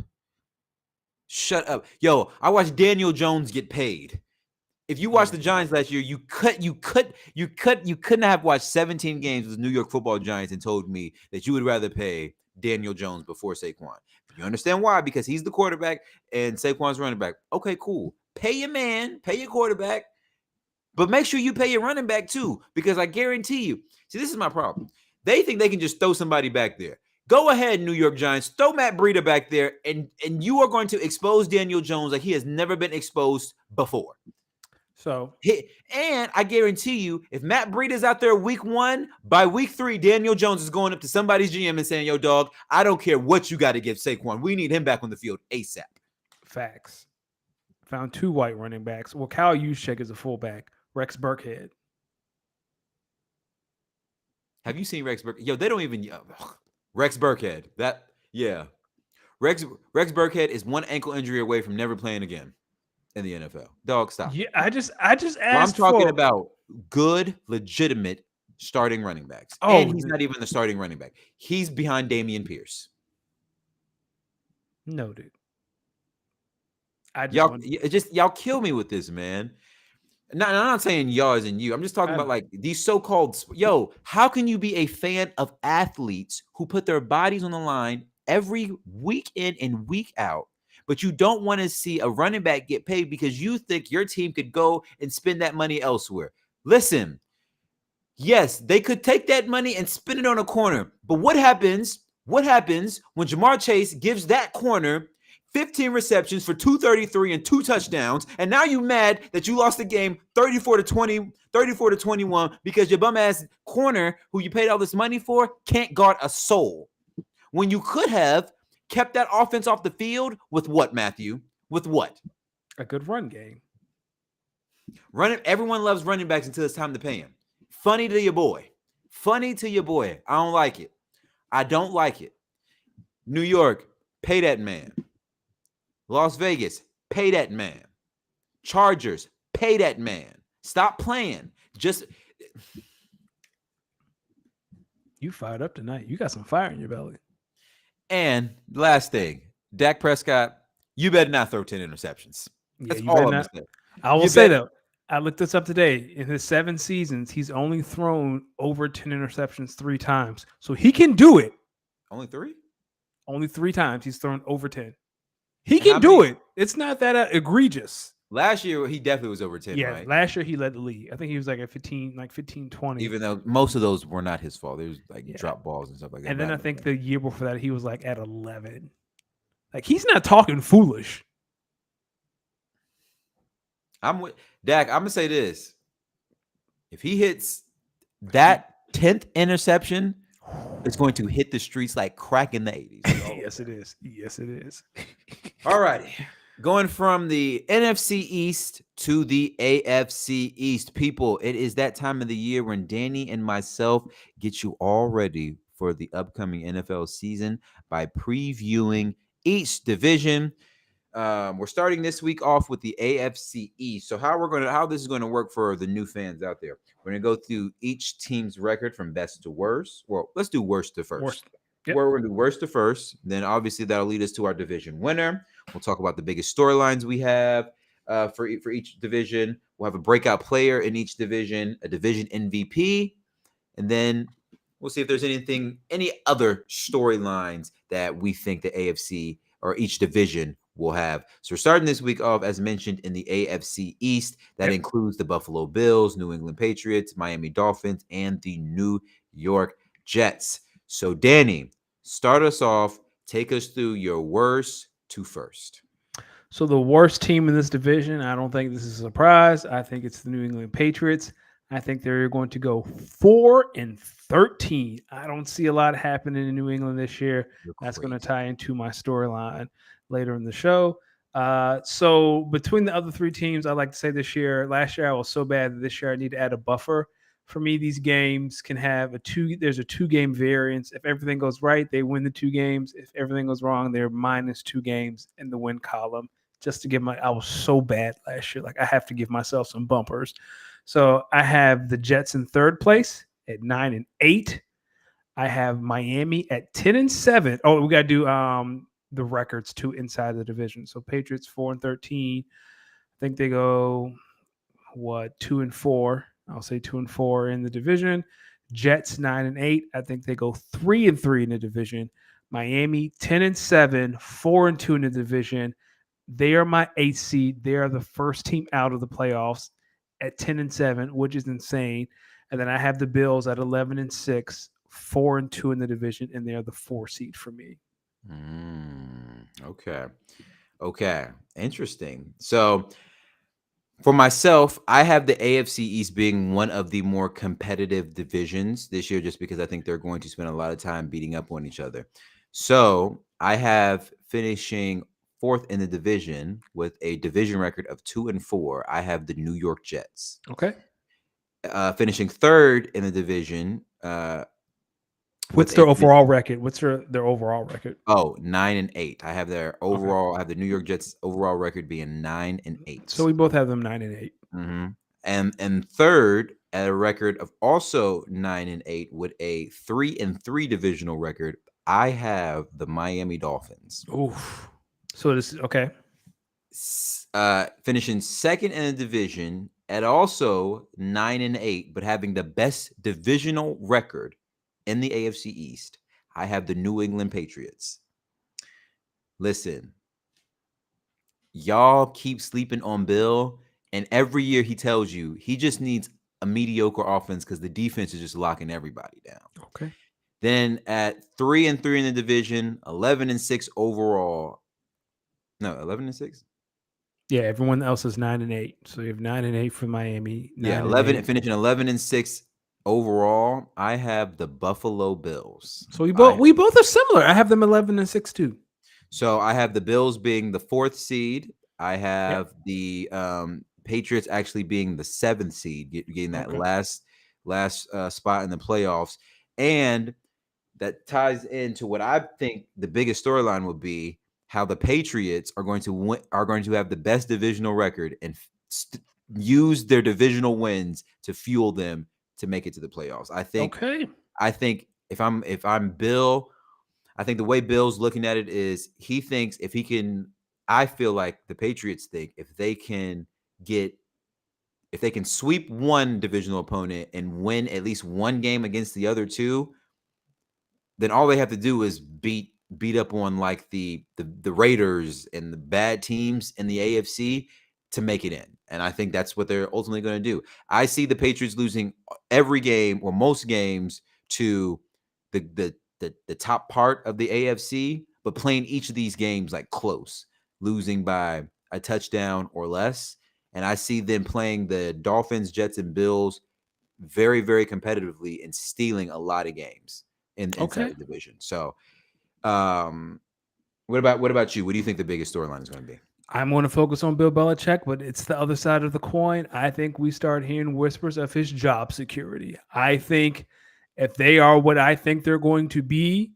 Yo, I watched Daniel Jones get paid. If you watched the Giants last year, you couldn't have watched 17 games with the New York Football Giants and told me that you would rather pay Daniel Jones before Saquon. You understand why? Because he's the quarterback and Saquon's running back. Okay, cool. Pay your man, pay your quarterback, but make sure you pay your running back too, because I guarantee you. See, this is my problem. They think they can just throw somebody back there. Go ahead, New York Giants. Throw Matt Breida back there, and you are going to expose Daniel Jones like he has never been exposed before. And I guarantee you, if Matt Breida's out there week 1, by week 3, Daniel Jones is going up to somebody's GM and saying, yo, dog, I don't care what you got to give Saquon. We need him back on the field ASAP. Facts. Found 2 white running backs. Well, Kyle Juszczyk is a fullback. Rex Burkhead. Have you seen Rex Burkhead? Yo, they don't even Rex Burkhead. Rex Burkhead is one ankle injury away from never playing again in the NFL. Dog, stop. Yeah, I just asked I'm talking for. about good, legitimate starting running backs. Oh, And he's not even the starting running back. He's behind Damian Pierce. Noted. Y'all kill me with this, man. I'm not saying y'all as in you. I'm just talking about like these so-called how can you be a fan of athletes who put their bodies on the line every week in and week out, but you don't want to see a running back get paid because you think your team could go and spend that money elsewhere? Listen, yes, they could take that money and spend it on a corner, but what happens when Jamar Chase gives that corner 15 receptions for 233 and 2 touchdowns, and now you mad that you lost the game 34-21 because your bum ass corner who you paid all this money for can't guard a soul? When you could have kept that offense off the field with what, Matthew? With what? A good run game. Everyone loves running backs until it's time to pay him. Funny to your boy. I don't like it. New York, pay that man. Las Vegas, pay that man. Chargers, pay that man. Stop playing. You fired up tonight. You got some fire in your belly. And last thing, Dak Prescott, you better not throw 10 interceptions. That's all I'm going to say. I will say, though, I looked this up today. In his 7 seasons, he's only thrown over 10 interceptions 3 times. So he can do it. Only 3? Only 3 times he's thrown over 10. He can do it. It's not that egregious. Last year, he definitely was over 10, yeah, right? Last year, he led the league. I think he was like at 15, 20. Even though most of those were not his fault. There was like drop balls and stuff like that. And then I think the year before that, he was like at 11. Like, he's not talking foolish. I'm with Dak. I'm going to say this. If he hits that 10th interception, it's going to hit the streets like crack in the 80s. Yes, it is. All righty. Going from the NFC East to the AFC East. People, it is that time of the year when Danny and myself get you all ready for the upcoming NFL season by previewing each division. We're starting this week off with the AFC East. So how this is going to work for the new fans out there? We're going to go through each team's record from best to worst. Well, let's do worst to first. Yep. We're going to do worst to first. Then obviously that'll lead us to our division winner. We'll talk about the biggest storylines we have for each division. We'll have a breakout player in each division, a division MVP, and then we'll see if there's any other storylines that we think the AFC or each division will have. So we're starting this week off, as mentioned, in the AFC East. That includes the Buffalo Bills, New England Patriots, Miami Dolphins, and the New York Jets. So, Danny, start us off. Take us through your worst to first. So the worst team in this division, I don't think this is a surprise. I think it's the New England Patriots. I think they're going to go 4-13. I don't see a lot happening in New England this year. That's going to tie into my storyline later in the show. So between the other 3 teams, I like to say last year I was so bad that this year I need to add a buffer. For me, these games can have there's a 2-game variance. If everything goes right, they win the 2 games. If everything goes wrong, they're minus 2 games in the win column. Just to give I was so bad last year. Like, I have to give myself some bumpers. So I have the Jets in 3rd place at 9-8. I have Miami at 10-7. Oh, we got to do the records too inside the division. So Patriots 4-13. I think they go 2-4. I'll say 2-4 in the division. Jets 9-8. I think they go 3-3 in the division. Miami 10-7, 4-2 in the division. They are my 8th seed. They are the first team out of the playoffs at 10-7, which is insane. And then I have the Bills at 11-6, 4-2 in the division, and they are the 4 seed for me. Okay. Interesting. So for myself, I have the AFC East being one of the more competitive divisions this year, just because I think they're going to spend a lot of time beating up on each other. So I have finishing fourth in the division with a division record of 2-4, I have the New York Jets. Okay. Finishing third in the division. What's their overall record? What's their overall record? 9-8. I have their overall. Okay. I have the New York Jets overall record being 9-8. So we both have them 9-8. Mm-hmm. And third at a record of also 9-8 with a 3-3 divisional record. I have the Miami Dolphins. Oof. So this is okay. Finishing second in the division at also 9-8, but having the best divisional record in the AFC East. I have the New England Patriots. Listen, y'all keep sleeping on Bill, and every year he tells you he just needs a mediocre offense because the defense is just locking everybody down. Okay. Then at 3-3 in the division, 11-6 overall. No, 11-6. Yeah, everyone else is 9-8. So you have 9-8 for Miami. 11 finishing 11-6 overall. I have the Buffalo Bills. So we both are similar. I have them 11-6 too. So I have the Bills being the 4th seed. I have the Patriots actually being the 7th seed, getting that last spot in the playoffs, and that ties into what I think the biggest storyline would be: how the Patriots are going to have the best divisional record and use their divisional wins to fuel them to make it to the playoffs. I think if I'm Bill, I think the way Bill's looking at it is he thinks if he can, I feel like the Patriots think if they can sweep one divisional opponent and win at least one game against the other two, then all they have to do is beat up on like the Raiders and the bad teams in the AFC to make it in. And I think that's what they're ultimately going to do. I see the Patriots losing every game or most games to the top part of the AFC, but playing each of these games like close, losing by a touchdown or less. And I see them playing the Dolphins, Jets, and Bills very, very competitively and stealing a lot of games inside the division. So what about you? What do you think the biggest storyline is going to be? I'm going to focus on Bill Belichick, but it's the other side of the coin. I think we start hearing whispers of his job security. I think if they are what I think they're going to be,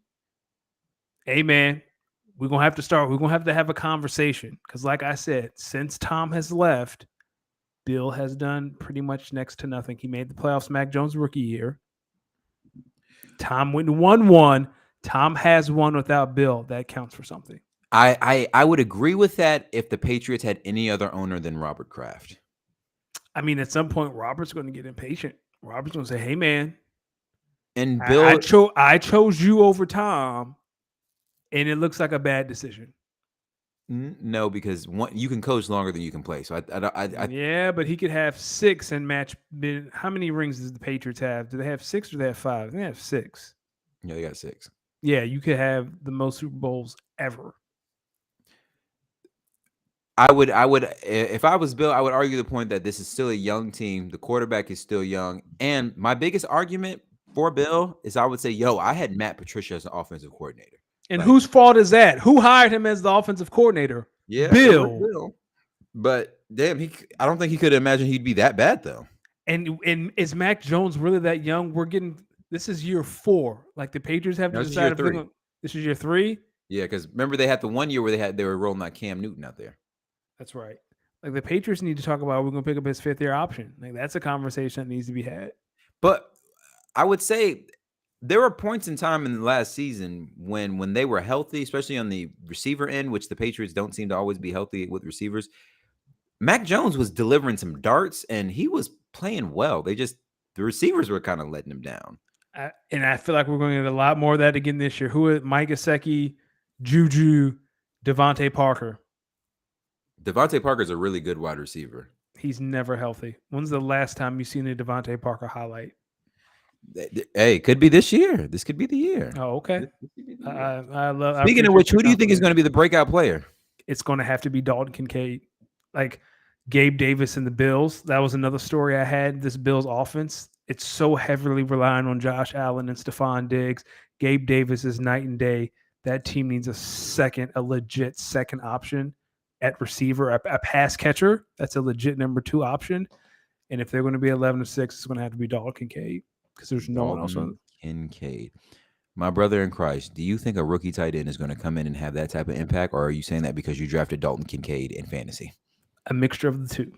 hey man, we're going to have to have a conversation. Because like I said, since Tom has left, Bill has done pretty much next to nothing. He made the playoffs Mac Jones' rookie year. Tom went and won one. Tom has won without Bill. That counts for something. I would agree with that if the Patriots had any other owner than Robert Kraft. I mean, at some point, Robert's going to get impatient. Robert's going to say, hey, man. And Bill, I chose you over Tom, and it looks like a bad decision. No, because you can coach longer than you can play. So yeah, but he could have 6 and match. How many rings does the Patriots have? Do they have 6 or do they have 5? They have 6. Yeah, they got 6. Yeah, you could have the most Super Bowls ever. I would, if I was Bill, I would argue the point that this is still a young team. The quarterback is still young. And my biggest argument for Bill is I would say, I had Matt Patricia as an offensive coordinator. And whose fault is that? Who hired him as the offensive coordinator? Yeah, Bill. But damn, I don't think he could imagine he'd be that bad though. And is Mac Jones really that young? This is year 4. Like the Patriots have to decide if they're going. This is year 3. Yeah, because remember they had the one year where they were rolling like Cam Newton out there. That's right. Like the Patriots need to talk about we're going to pick up his 5th-year option. Like that's a conversation that needs to be had. But I would say there were points in time in the last season when they were healthy, especially on the receiver end, which the Patriots don't seem to always be healthy with receivers. Mac Jones was delivering some darts and he was playing well. The receivers were kind of letting him down. And I feel like we're going to get a lot more of that again this year. Who is Mike Gesicki, Juju, Devontae Parker? Devontae Parker is a really good wide receiver. He's never healthy. When's the last time you've seen a Devontae Parker highlight? Hey, could be this year. This could be the year. Oh, okay. I love. Speaking of which, who do you think is going to be the breakout player? It's going to have to be Dalton Kincaid. Like Gabe Davis and the Bills. That was another story I had. This Bills offense. It's so heavily relying on Josh Allen and Stephon Diggs. Gabe Davis is night and day. that team needs a legit second option at receiver, a pass catcher. That's a legit number 2 option. And if they're going to be 11-6, it's going to have to be Dalton Kincaid because there's no one else on. Dalton Kincaid. My brother in Christ, do you think a rookie tight end is going to come in and have that type of impact, or are you saying that because you drafted Dalton Kincaid in fantasy? A mixture of the two.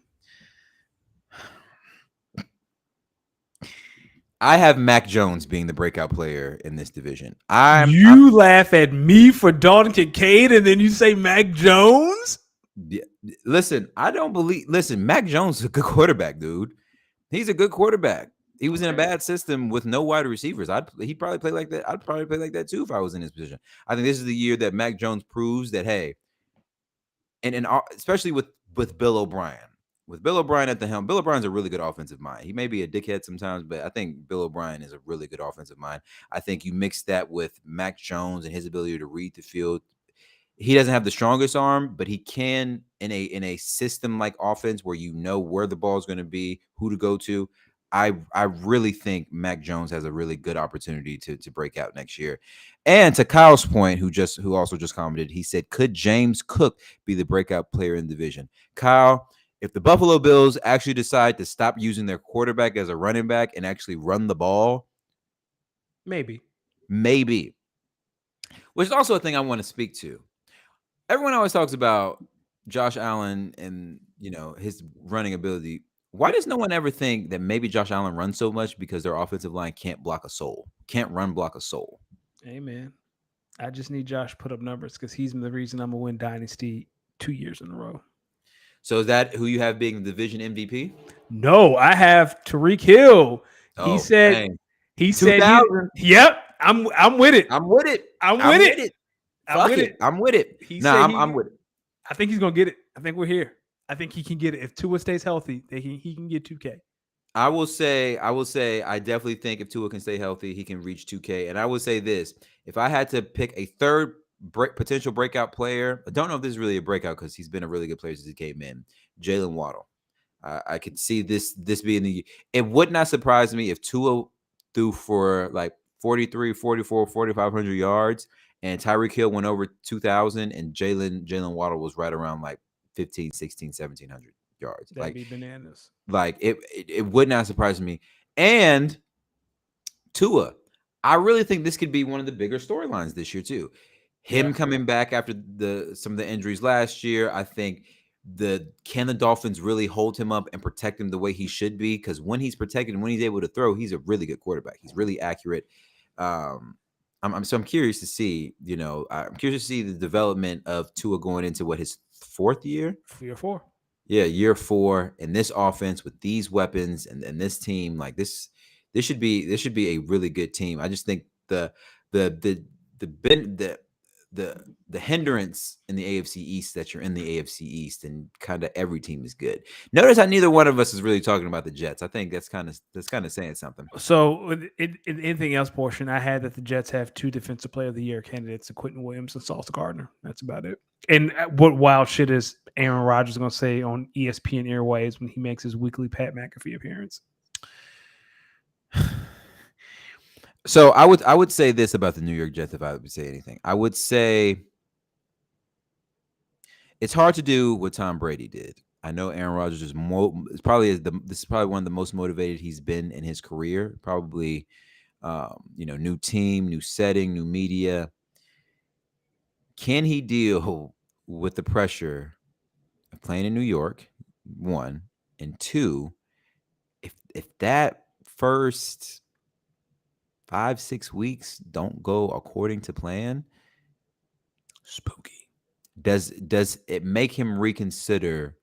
I have Mac Jones being the breakout player in this division. You laugh at me for Dalton Kincaid, and then you say Mac Jones? Listen, Mac Jones is a good quarterback, dude. He's a good quarterback. He was in a bad system with no wide receivers. He'd probably play like that. I'd probably play like that too if I was in his position. I think this is the year that Mac Jones proves that, hey, and especially with Bill O'Brien. With Bill O'Brien at the helm, Bill O'Brien's a really good offensive mind. He may be a dickhead sometimes, but I think Bill O'Brien is a really good offensive mind. I think you mix that with Mac Jones and his ability to read the field. He doesn't have the strongest arm, but he can in a system like offense where you know where the ball is going to be, who to go to. I really think Mac Jones has a really good opportunity to break out next year. And to Kyle's point, who also just commented, he said, could James Cook be the breakout player in the division? Kyle, if the Buffalo Bills actually decide to stop using their quarterback as a running back and actually run the ball, maybe. Which is also a thing I want to speak to. Everyone always talks about Josh Allen and, his running ability. Why does no one ever think that maybe Josh Allen runs so much because their offensive line can't block a soul, can't run block a soul? Hey, man. I just need Josh to put up numbers because he's the reason I'm going to win Dynasty 2 years in a row. So is that who you have being the division MVP? No, I have Tyreek Hill. He said, yep, I'm with it. I'm with it. I'm with it. I'm with it. I think he's going to get it. I think we're here. I think he can get it. If Tua stays healthy, he can get 2K. I will say, I definitely think if Tua can stay healthy, he can reach 2K. And I would say this, if I had to pick a third potential breakout player, I don't know if this is really a breakout because he's been a really good player since he came in, Jalen Waddle. I could see this being it would not surprise me if Tua threw for like 43, 44, 4,500 yards and Tyreek Hill went over 2,000 and Jalen Waddle was right around like 15, 16, 1,700 yards. That'd be bananas. Like it would not surprise me. And Tua, I really think this could be one of the bigger storylines this year too. Him coming back after some of the injuries last year. I think can the Dolphins really hold him up and protect him the way he should be? Because when he's protected and when he's able to throw, he's a really good quarterback. He's really accurate. I'm curious to see, I'm curious to see the development of Tua going into his 4th year? Year 4. Yeah, year 4. And this offense with these weapons and this team, like this should be a really good team. I just think the hindrance in the AFC East that you're in the AFC East and kind of every team is good. Notice how neither one of us is really talking about the Jets. I think that's kind of saying something. So in anything else portion, I had that the Jets have 2 Defensive Player of the Year candidates, Quentin Williams and Sauce Gardner. That's about it. And what wild shit is Aaron Rodgers going to say on ESPN Airways when he makes his weekly Pat McAfee appearance? So I would say this about the New York Jets if I would say anything. I would say it's hard to do what Tom Brady did. I know Aaron Rodgers is probably one of the most motivated he's been in his career. Probably, new team, new setting, new media. Can he deal with the pressure of playing in New York? 1, and 2, if that first 5-6 weeks don't go according to plan, spooky. Does it make him reconsider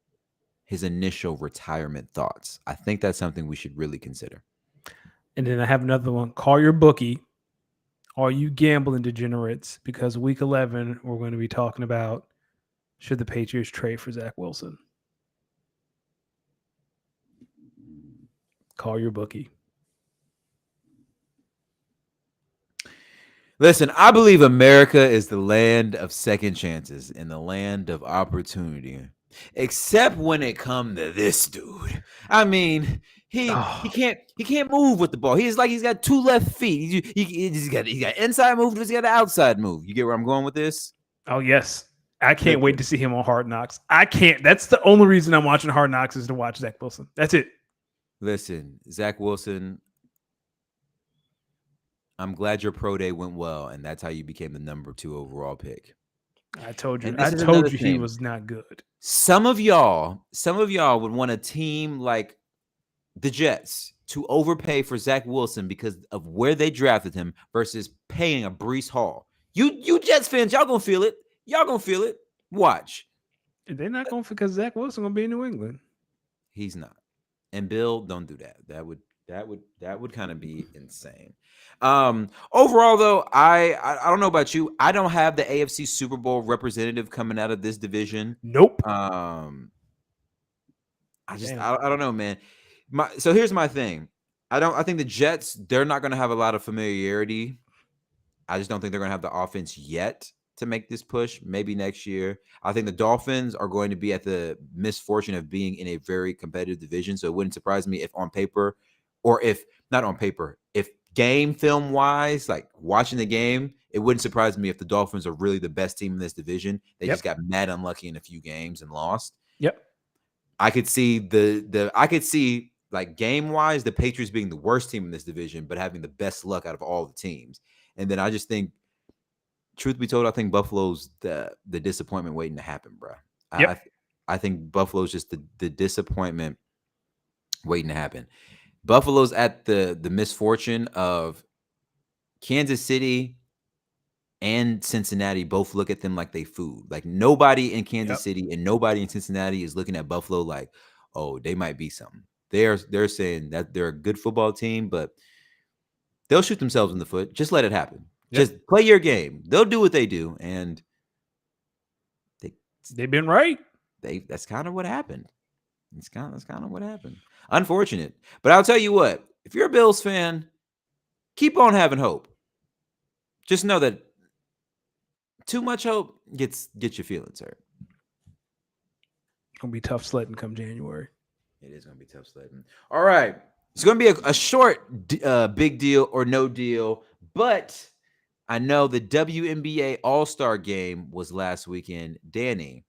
his initial retirement thoughts? I think that's something we should really consider. And then I have another one. Call your bookie. Are you gambling degenerates? Because week 11, we're going to be talking about should the Patriots trade for Zach Wilson. Call your bookie. Listen, I believe America is the land of second chances and the land of opportunity. Except when it comes to this dude. I mean, He can't move with the ball. He's got 2 left feet. He's got inside move. He's got an outside move. You get where I'm going with this? Oh yes, I can't wait to see him on Hard Knocks. I can't. That's the only reason I'm watching Hard Knocks is to watch Zach Wilson. That's it. Listen, Zach Wilson, I'm glad your pro day went well, and that's how you became the number 2 overall pick. I told you he was not good. Some of y'all would want a team like the Jets to overpay for Zach Wilson because of where they drafted him versus paying a Breece Hall. You Jets fans, y'all gonna feel it. Y'all gonna feel it. Watch. They're not going because Zach Wilson gonna be in New England. He's not. And Bill, don't do that. That would kind of be insane. Overall, though, I don't know about you. I don't have the AFC Super Bowl representative coming out of this division. Nope. I don't know, man. So here's my thing. I think the Jets, they're not going to have a lot of familiarity. I just don't think they're going to have the offense yet to make this push. Maybe next year. I think the Dolphins are going to be at the misfortune of being in a very competitive division. So it wouldn't surprise me if on paper, or if not on paper, if game film wise, like watching the game, it wouldn't surprise me if the Dolphins are really the best team in this division. They just got mad unlucky in a few games and lost. Yep. I could see like game wise, the Patriots being the worst team in this division, but having the best luck out of all the teams. And then I just think, truth be told, I think Buffalo's the disappointment waiting to happen, bro. Yep. I think Buffalo's just the disappointment waiting to happen. Buffalo's at the misfortune of Kansas City and Cincinnati both look at them like they food. Like nobody in Kansas City and nobody in Cincinnati is looking at Buffalo like, oh, they might be something. They're saying that they're a good football team, but they'll shoot themselves in the foot. Just let it happen. Yep. Just play your game. They'll do what they do, and they've been right. That's kind of what happened. That's kind of what happened. Unfortunate, but I'll tell you what: if you're a Bills fan, keep on having hope. Just know that too much hope gets your feelings hurt. It's gonna be tough sledding come January. It is gonna be tough sledding. All right, it's gonna be a short, big deal or no deal, but I know the WNBA All-Star Game was last weekend. Danny,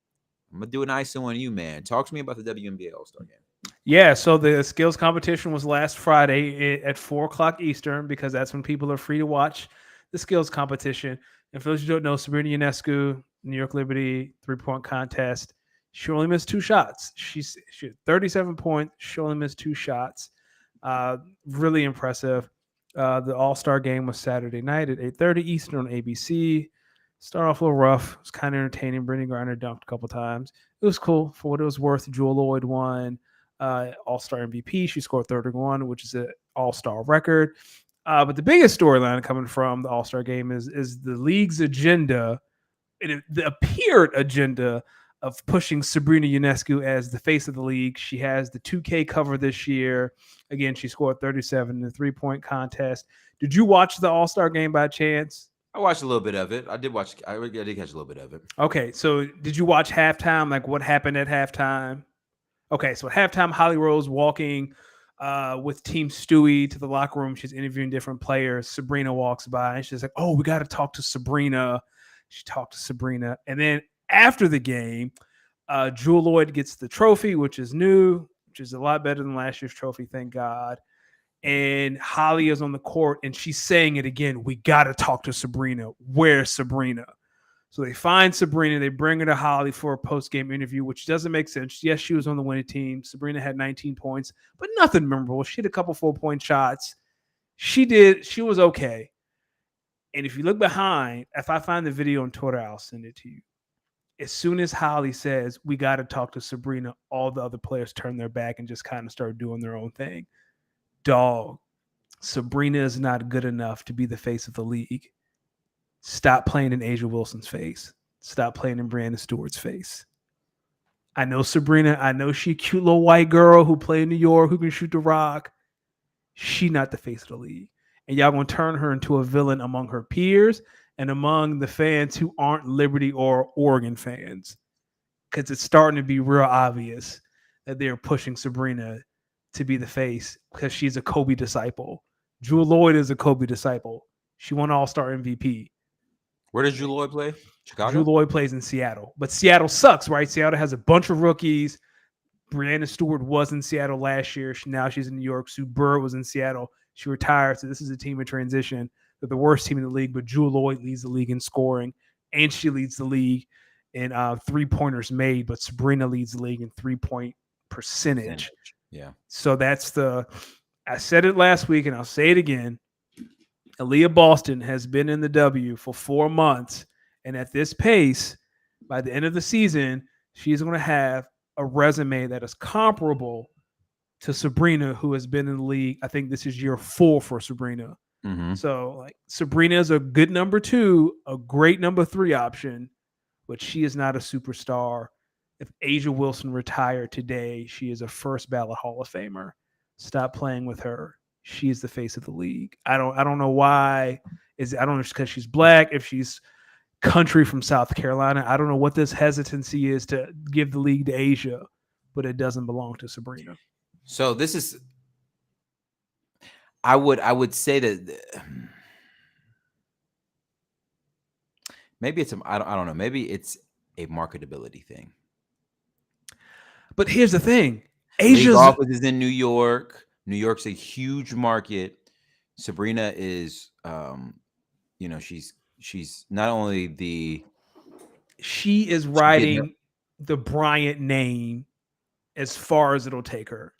I'm gonna do an ISO on you, man. Talk to me about the WNBA All-Star Game. Yeah, so the skills competition was last Friday at 4:00 Eastern because that's when people are free to watch the skills competition. And for those who don't know, Sabrina Ionescu, New York Liberty 3-point contest. She only missed 2 shots. She had 37 points. She only missed 2 shots. Really impressive. The All-Star Game was Saturday night at 8:30 Eastern on ABC. Started off a little rough. It was kind of entertaining. Brittany Griner dunked a couple times. It was cool for what it was worth. Jewel Lloyd won All-Star MVP. She scored 31, which is an All-Star record. But the biggest storyline coming from the All-Star Game is the league's agenda, the appeared agenda of pushing Sabrina Ionescu as the face of the league. She has the 2K cover this year. Again, she scored 37 in the 3-point contest. Did you watch the All-Star Game by chance? I watched a little bit of it. I did catch a little bit of it. Okay, so did you watch halftime? Like what happened at halftime? Okay, so at halftime, Holly Rose walking with Team Stewie to the locker room. She's interviewing different players. Sabrina walks by and she's like, oh, we got to talk to Sabrina. She talked to Sabrina. And then after the game, Jewel Lloyd gets the trophy, which is new, which is a lot better than last year's trophy, thank God. And Holly is on the court and she's saying it again. We got to talk to Sabrina. Where's Sabrina? So they find Sabrina. They bring her to Holly for a post-game interview, which doesn't make sense. Yes, she was on the winning team. Sabrina had 19 points, but nothing memorable. She had a couple 4-point shots. She was okay. And if you look behind, if I find the video on Twitter, I'll send it to you. As soon as Holly says, we got to talk to Sabrina, all the other players turn their back and just kind of start doing their own thing. Dog, Sabrina is not good enough to be the face of the league. Stop playing in Asia Wilson's face. Stop playing in Brandon Stewart's face. I know Sabrina. I know she a cute little white girl who played in New York, who can shoot the rock. She not the face of the league. And y'all going to turn her into a villain among her peers and among the fans who aren't Liberty or Oregon fans. Because it's starting to be real obvious that they're pushing Sabrina to be the face because she's a Kobe disciple. Jewel Lloyd is a Kobe disciple. She won All-Star MVP. Where does Drew Lloyd play? Jewel Chicago? Lloyd plays in Seattle, but Seattle sucks, right? Seattle has a bunch of rookies. Brianna Stewart was in Seattle last year. Now she's in New York. Sue Bird was in Seattle. She retired, so this is a team in transition. They're the worst team in the league, but Jewel Lloyd leads the league in scoring, and she leads the league in three-pointers made, but Sabrina leads the league in three-point percentage. Yeah. So I said it last week, and I'll say it again. Aaliyah Boston has been in the W for 4 months, and at this pace, by the end of the season, she's going to have a resume that is comparable to Sabrina, who has been in the league. I think this is year 4 for Sabrina. Mm-hmm. So, like, Sabrina is a good number 2, a great number 3 option, but she is not a superstar. If Asia Wilson retired today, she is a first ballot Hall of Famer. Stop playing with her. She is the face of the league. I don't know why. I don't know if it's because she's black, if she's country from South Carolina. I don't know what this hesitancy is to give the league to Asia, but it doesn't belong to Sabrina. So this is, I would say that maybe it's I don't know. Maybe it's a marketability thing. But here's the thing: Asia's office is in New York. New York's a huge market. Sabrina is, she's not only she is riding the Bryant name as far as it'll take her.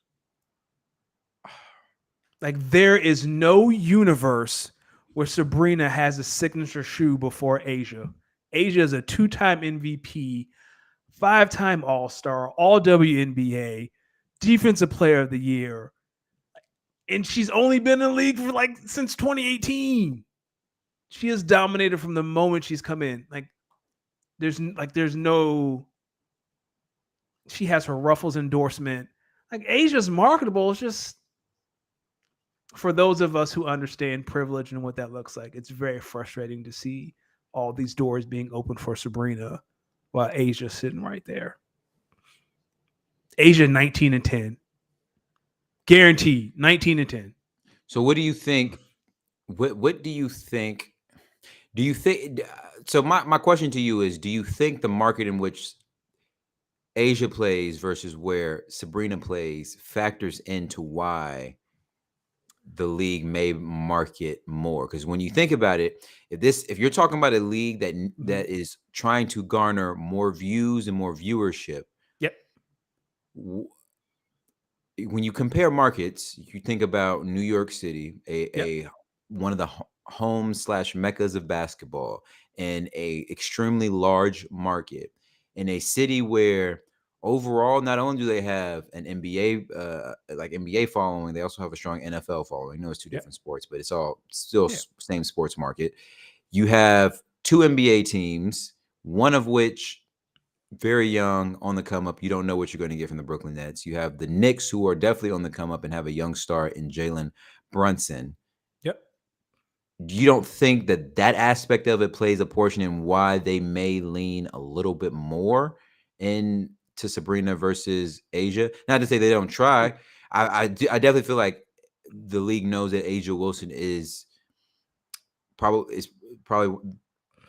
Like, there is no universe where Sabrina has a signature shoe before Asia. Asia is a 2-time MVP, 5-time All-Star, All WNBA, Defensive Player of the Year, and she's only been in the league for since 2018. She has dominated from the moment she's come in. There's no. She has her Ruffles endorsement. Asia's marketable. It's just, for those of us who understand privilege and what that looks like, it's very frustrating to see all these doors being opened for Sabrina while Asia's sitting right there. Asia 19-10. Guaranteed 19-10. So what do you think? What do you think? Do you think? So my question to you is: do you think the market in which Asia plays versus where Sabrina plays factors into why the league may market more? Because when you think about it, if you're talking about a league that is trying to garner more views and more viewership, yep. When you compare markets, you think about New York City, a one of the home/meccas of basketball, and a extremely large market in a city where overall, not only do they have an NBA following, they also have a strong NFL following. I know it's 2 different sports, but it's all still same sports market. You have 2 NBA teams, one of which very young, on the come up. You don't know what you're going to get from the Brooklyn Nets. You have the Knicks, who are definitely on the come up and have a young star in Jalen Brunson. Yep. You don't think that aspect of it plays a portion in why they may lean a little bit more into Sabrina versus Asia? Not to say they don't try. I definitely feel like the league knows that Asia Wilson is probably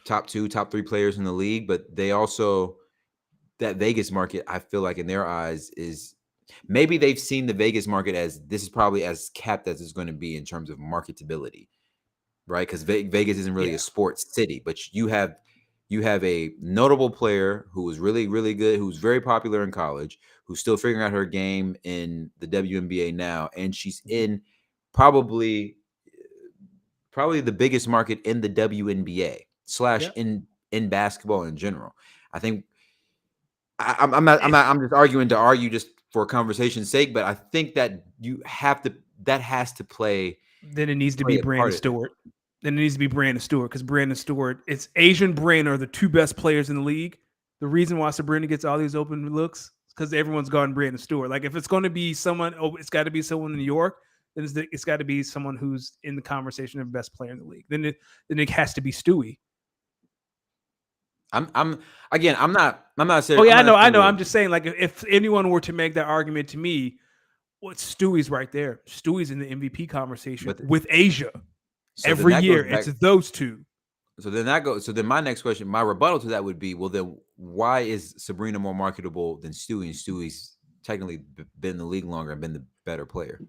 top 2, top 3 players in the league, but they also, that Vegas market, I feel like in their eyes is, maybe they've seen the Vegas market as this is probably as capped as it's going to be in terms of marketability, right? Because Vegas isn't really a sports city, but you have a notable player who was really, really good, who's very popular in college, who's still figuring out her game in the WNBA now, and she's in probably the biggest market in the WNBA / in basketball in general. I think I'm just arguing to argue just for conversation's sake, but I think that that has to play. Then it needs to be Brandon Stewart. Because Brandon Stewart, it's Asia and Brandon are the 2 best players in the league. The reason why Sabrina gets all these open looks is because everyone's guarding Brandon Stewart. If it's going to be someone, it's got to be someone in New York. Then it's got to be someone who's in the conversation of best player in the league. Then it has to be Stewie. I'm not saying. Oh yeah, I know. I'm just saying, if anyone were to make that argument to me, Stewie's right there. Stewie's in the MVP conversation But with Asia so then every that goes year. back. It's those two. So then that goes. So then my next question, my rebuttal to that would be, well, then why is Sabrina more marketable than Stewie? And Stewie's technically been in the league longer and been the better player.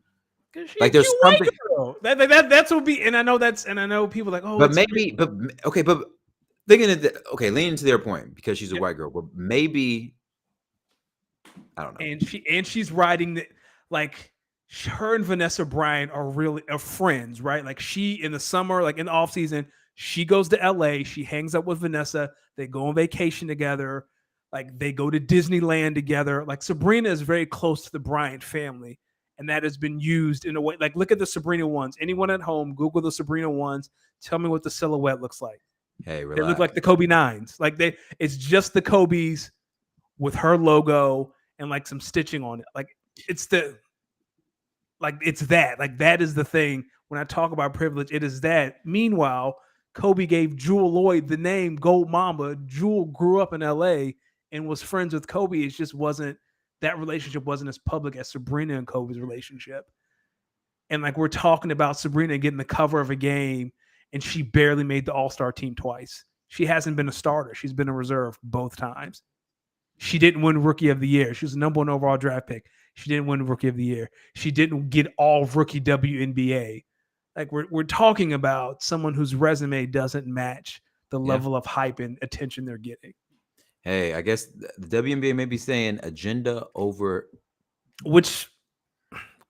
Cause she a Like cute there's white something, girl. That's what be. And I know people like, oh, but it's maybe, but okay, but thinking of okay, leaning to their point because she's a yeah. white girl, but maybe I don't know. She's riding the like her and Vanessa Bryant are really friends, right? Like she in the summer, like in the off season, she goes to LA, she hangs up with Vanessa, they go on vacation together, like they go to Disneyland together. Like Sabrina is very close to the Bryant family, and that has been used in a way. Like look at the Sabrina ones. Anyone at home, Google the Sabrina ones. Tell me what the silhouette looks like. Hey, They look relax. like the Kobe nines. Like it's just the Kobe's with her logo and like some stitching on it. Like it's that is the thing. When I talk about privilege, it is that. Meanwhile, Kobe gave Jewel Lloyd the name Gold Mamba. Jewel grew up in LA and was friends with Kobe. It just wasn't, that relationship wasn't as public as Sabrina and Kobe's relationship. And like we're talking about Sabrina getting the cover of a game and she barely made the All-Star team twice. She hasn't been a starter. She's been a reserve both times. She didn't win Rookie of the Year. She was the number 1 overall draft pick. She didn't win Rookie of the Year. She didn't get all Rookie WNBA. Like we're talking about someone whose resume doesn't match the level of hype and attention they're getting. Hey, I guess the WNBA may be saying agenda over, which is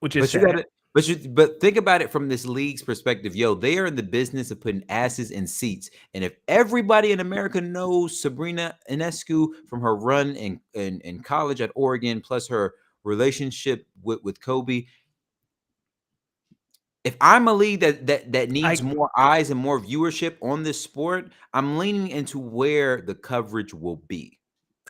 but you sad. got to, but think about it from this league's perspective. Yo, they are in the business of putting asses in seats, and if everybody in America knows Sabrina Ionescu from her run in college at Oregon, plus her relationship with Kobe. If I'm a league that needs more eyes and more viewership on this sport, I'm leaning into where the coverage will be.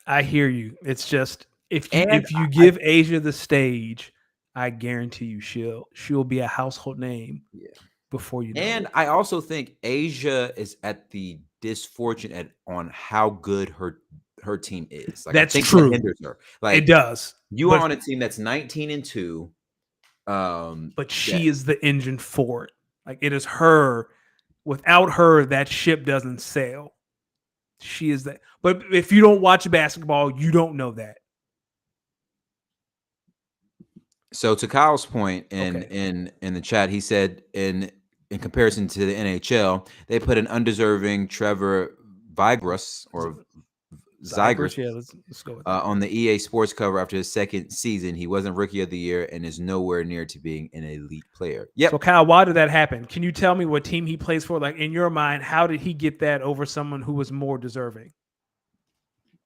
I hear you. It's just if you give Asia the stage, I guarantee you she'll be a household name. Yeah. Before you know and it. I also think Asia is at the disfortune on how good her team is. Like that's I think true. that hinders her. Like it does. You are on a team that's 19-2. But she is the engine for it. Like it is her. Without her, that ship doesn't sail. She is that. But if you don't watch basketball, you don't know that. So to Kyle's point in the chat, he said in comparison to the NHL, they put an undeserving Trevor Vigras or Zygris, yeah, let's go with that. On the EA Sports cover after his second season. He wasn't Rookie of the Year and is nowhere near to being an elite player. Yep. So Kyle, why did that happen? Can you tell me what team he plays for? Like in your mind, how did he get that over someone who was more deserving?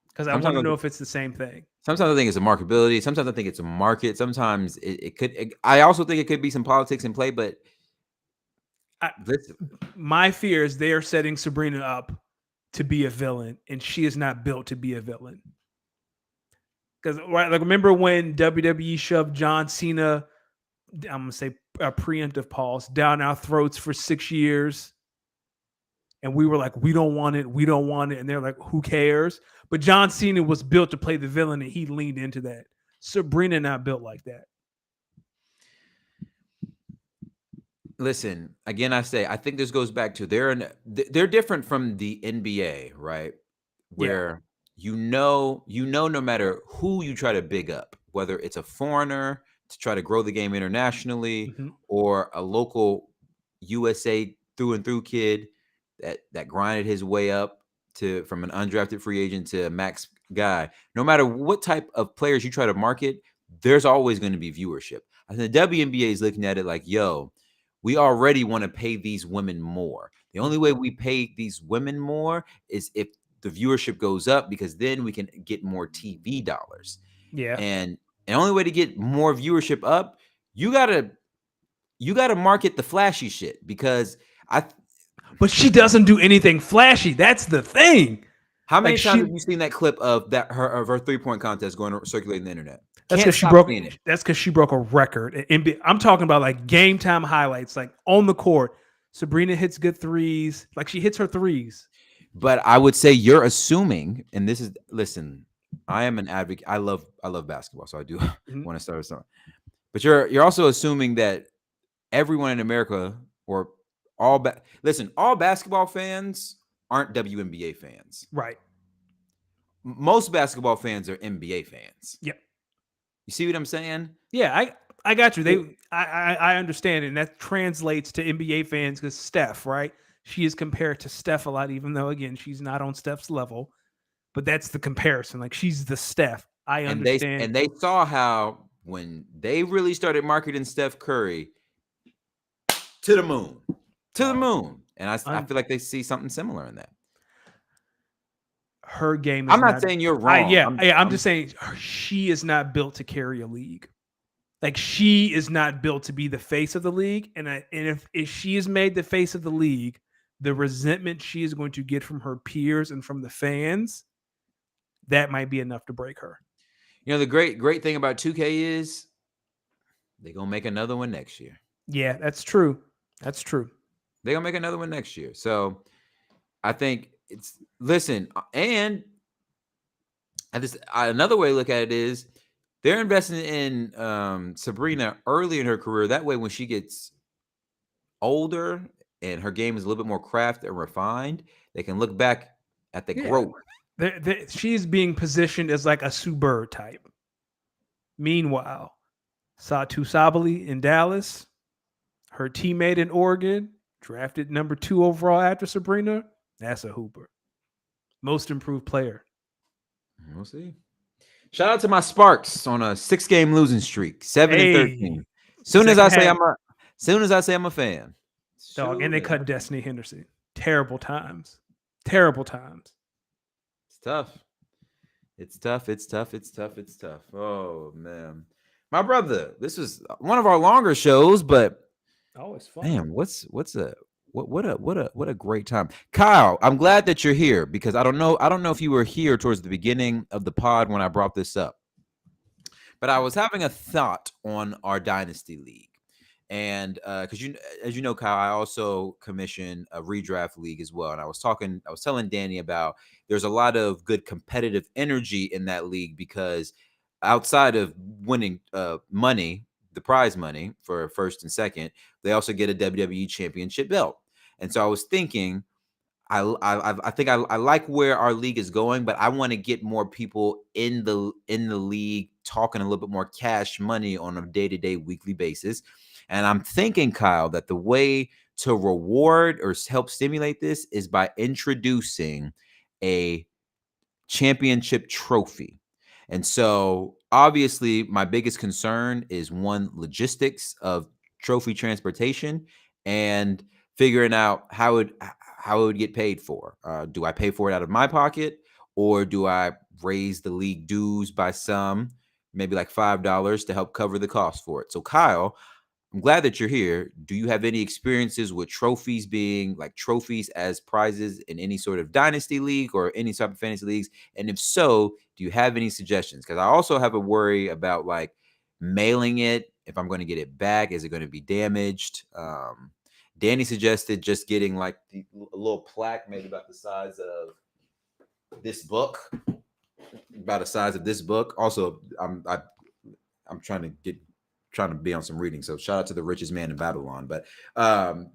Because I want to know if it's the same thing. Sometimes I think it's a marketability. Sometimes I think it's a market. Sometimes it could. I also think it could be some politics in play. But my fear is they are setting Sabrina up to be a villain, and she is not built to be a villain. Because like remember when WWE shoved John Cena, I'm gonna say a preemptive pause, down our throats for 6 years, and we were like, we don't want it, and they're like, who cares? But John Cena was built to play the villain, and he leaned into that. Sabrina not built like that. Listen, again, I think this goes back to they're different from the NBA, right? Where no matter who you try to big up, whether it's a foreigner to try to grow the game internationally or a local USA through and through kid that grinded his way up from an undrafted free agent to a max guy, no matter what type of players you try to market, there's always going to be viewership. I think the WNBA is looking at it like, yo, we already want to pay these women more. The only way we pay these women more is if the viewership goes up, because then we can get more TV dollars. Yeah. And the only way to get more viewership up, you gotta market the flashy shit, because but she doesn't do anything flashy. That's the thing. How many times have you seen that clip of her 3-point contest going circulating the internet? That's because she broke. That's because she broke a record. I'm talking about like game time highlights, like on the court. Sabrina hits good threes. Like she hits her threes. But I would say you're assuming, and this is, listen, I am an advocate. I love basketball, so I do want to start with something. But you're also assuming that everyone in America or all basketball fans aren't WNBA fans. Right. Most basketball fans are NBA fans. Yep. You see what I'm saying? Yeah, I got you. I understand it, and that translates to NBA fans because Steph, right? She is compared to Steph a lot, even though again she's not on Steph's level. But that's the comparison. Like she's the Steph. I And they understand. and they saw how when they really started marketing Steph Curry to the moon, to the moon, and I feel like they see something similar in that. Her game is I'm not saying you're wrong. I'm just saying she is not built to carry a league. Like she is not built to be the face of the league, and if she is made the face of the league, the resentment she is going to get from her peers and from the fans, that might be enough to break her. You know, the great thing about 2K is they're gonna make another one next year. Yeah, that's true. That's true. They're gonna make another one next year. So I think listen, and another way to look at it is they're investing in Sabrina early in her career. That way, when she gets older and her game is a little bit more crafted and refined, they can look back at the growth. She's being positioned as like a Sue Bird type. Meanwhile, Satu Sabali in Dallas, her teammate in Oregon, drafted number 2 overall after Sabrina, that's a hooper. Most improved player. We'll see. Shout out to my Sparks on a 6-game losing streak, 7-13. Soon as I say I'm a fan, dog, and they cut Destiny Henderson. Terrible times. Terrible times. It's tough. It's tough. It's tough. It's tough. It's tough. Oh man, my brother. This was one of our longer shows, but always fun. Man, what a great time. Kyle, I'm glad that you're here because I don't know if you were here towards the beginning of the pod when I brought this up. But I was having a thought on our Dynasty League. And because as you know, Kyle, I also commission a redraft league as well. And I was telling Danny about there's a lot of good competitive energy in that league because outside of winning money, the prize money for first and second, they also get a WWE championship belt. And so I was thinking, I think I like where our league is going, but I want to get more people in the league talking a little bit more cash money on a day-to-day, weekly basis. And I'm thinking, Kyle, that the way to reward or help stimulate this is by introducing a championship trophy. And so obviously my biggest concern is logistics of trophy transportation and figuring out how it would get paid for. Do I pay for it out of my pocket or do I raise the league dues by maybe like $5 to help cover the cost for it? So Kyle, I'm glad that you're here. Do you have any experiences with trophies being like trophies as prizes in any sort of dynasty league or any type of fantasy leagues? And if so, do you have any suggestions? Because I also have a worry about like mailing it. If I'm going to get it back, is it going to be damaged? Danny suggested just getting like a little plaque, maybe about the size of this book. Also, I'm trying to be on some reading. So shout out to the richest man in Babylon. But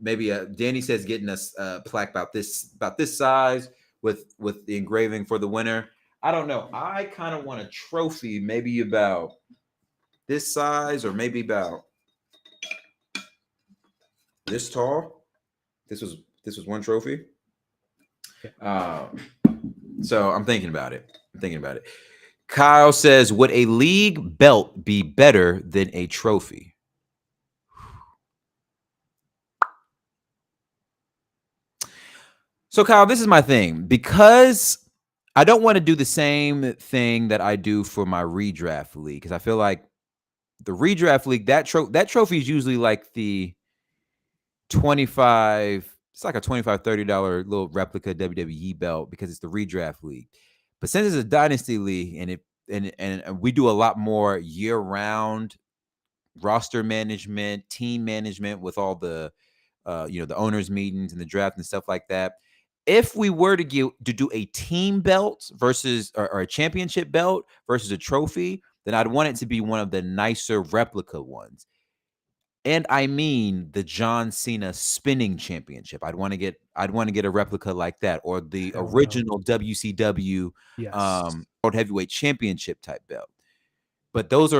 maybe Danny says getting us a plaque about this size with the engraving for the winner. I don't know. I kind of want a trophy maybe about this size or maybe about this tall. This was one trophy. So I'm thinking about it. Kyle says, would a league belt be better than a trophy? So, Kyle, this is my thing. Because I don't want to do the same thing that I do for my redraft league. Because I feel like the redraft league, that trophy is usually like the 25, it's like a $25, $30 little replica WWE belt because it's the redraft league. But since it's a dynasty league and we do a lot more year-round roster management, team management with all the the owners meetings and the draft and stuff like that. If we were to do a team belt versus or a championship belt versus a trophy, then I'd want it to be one of the nicer replica ones. And I mean the John Cena spinning championship. I'd want to get a replica like that, or the Hell no. original WCW Yes. World Heavyweight Championship type belt. But those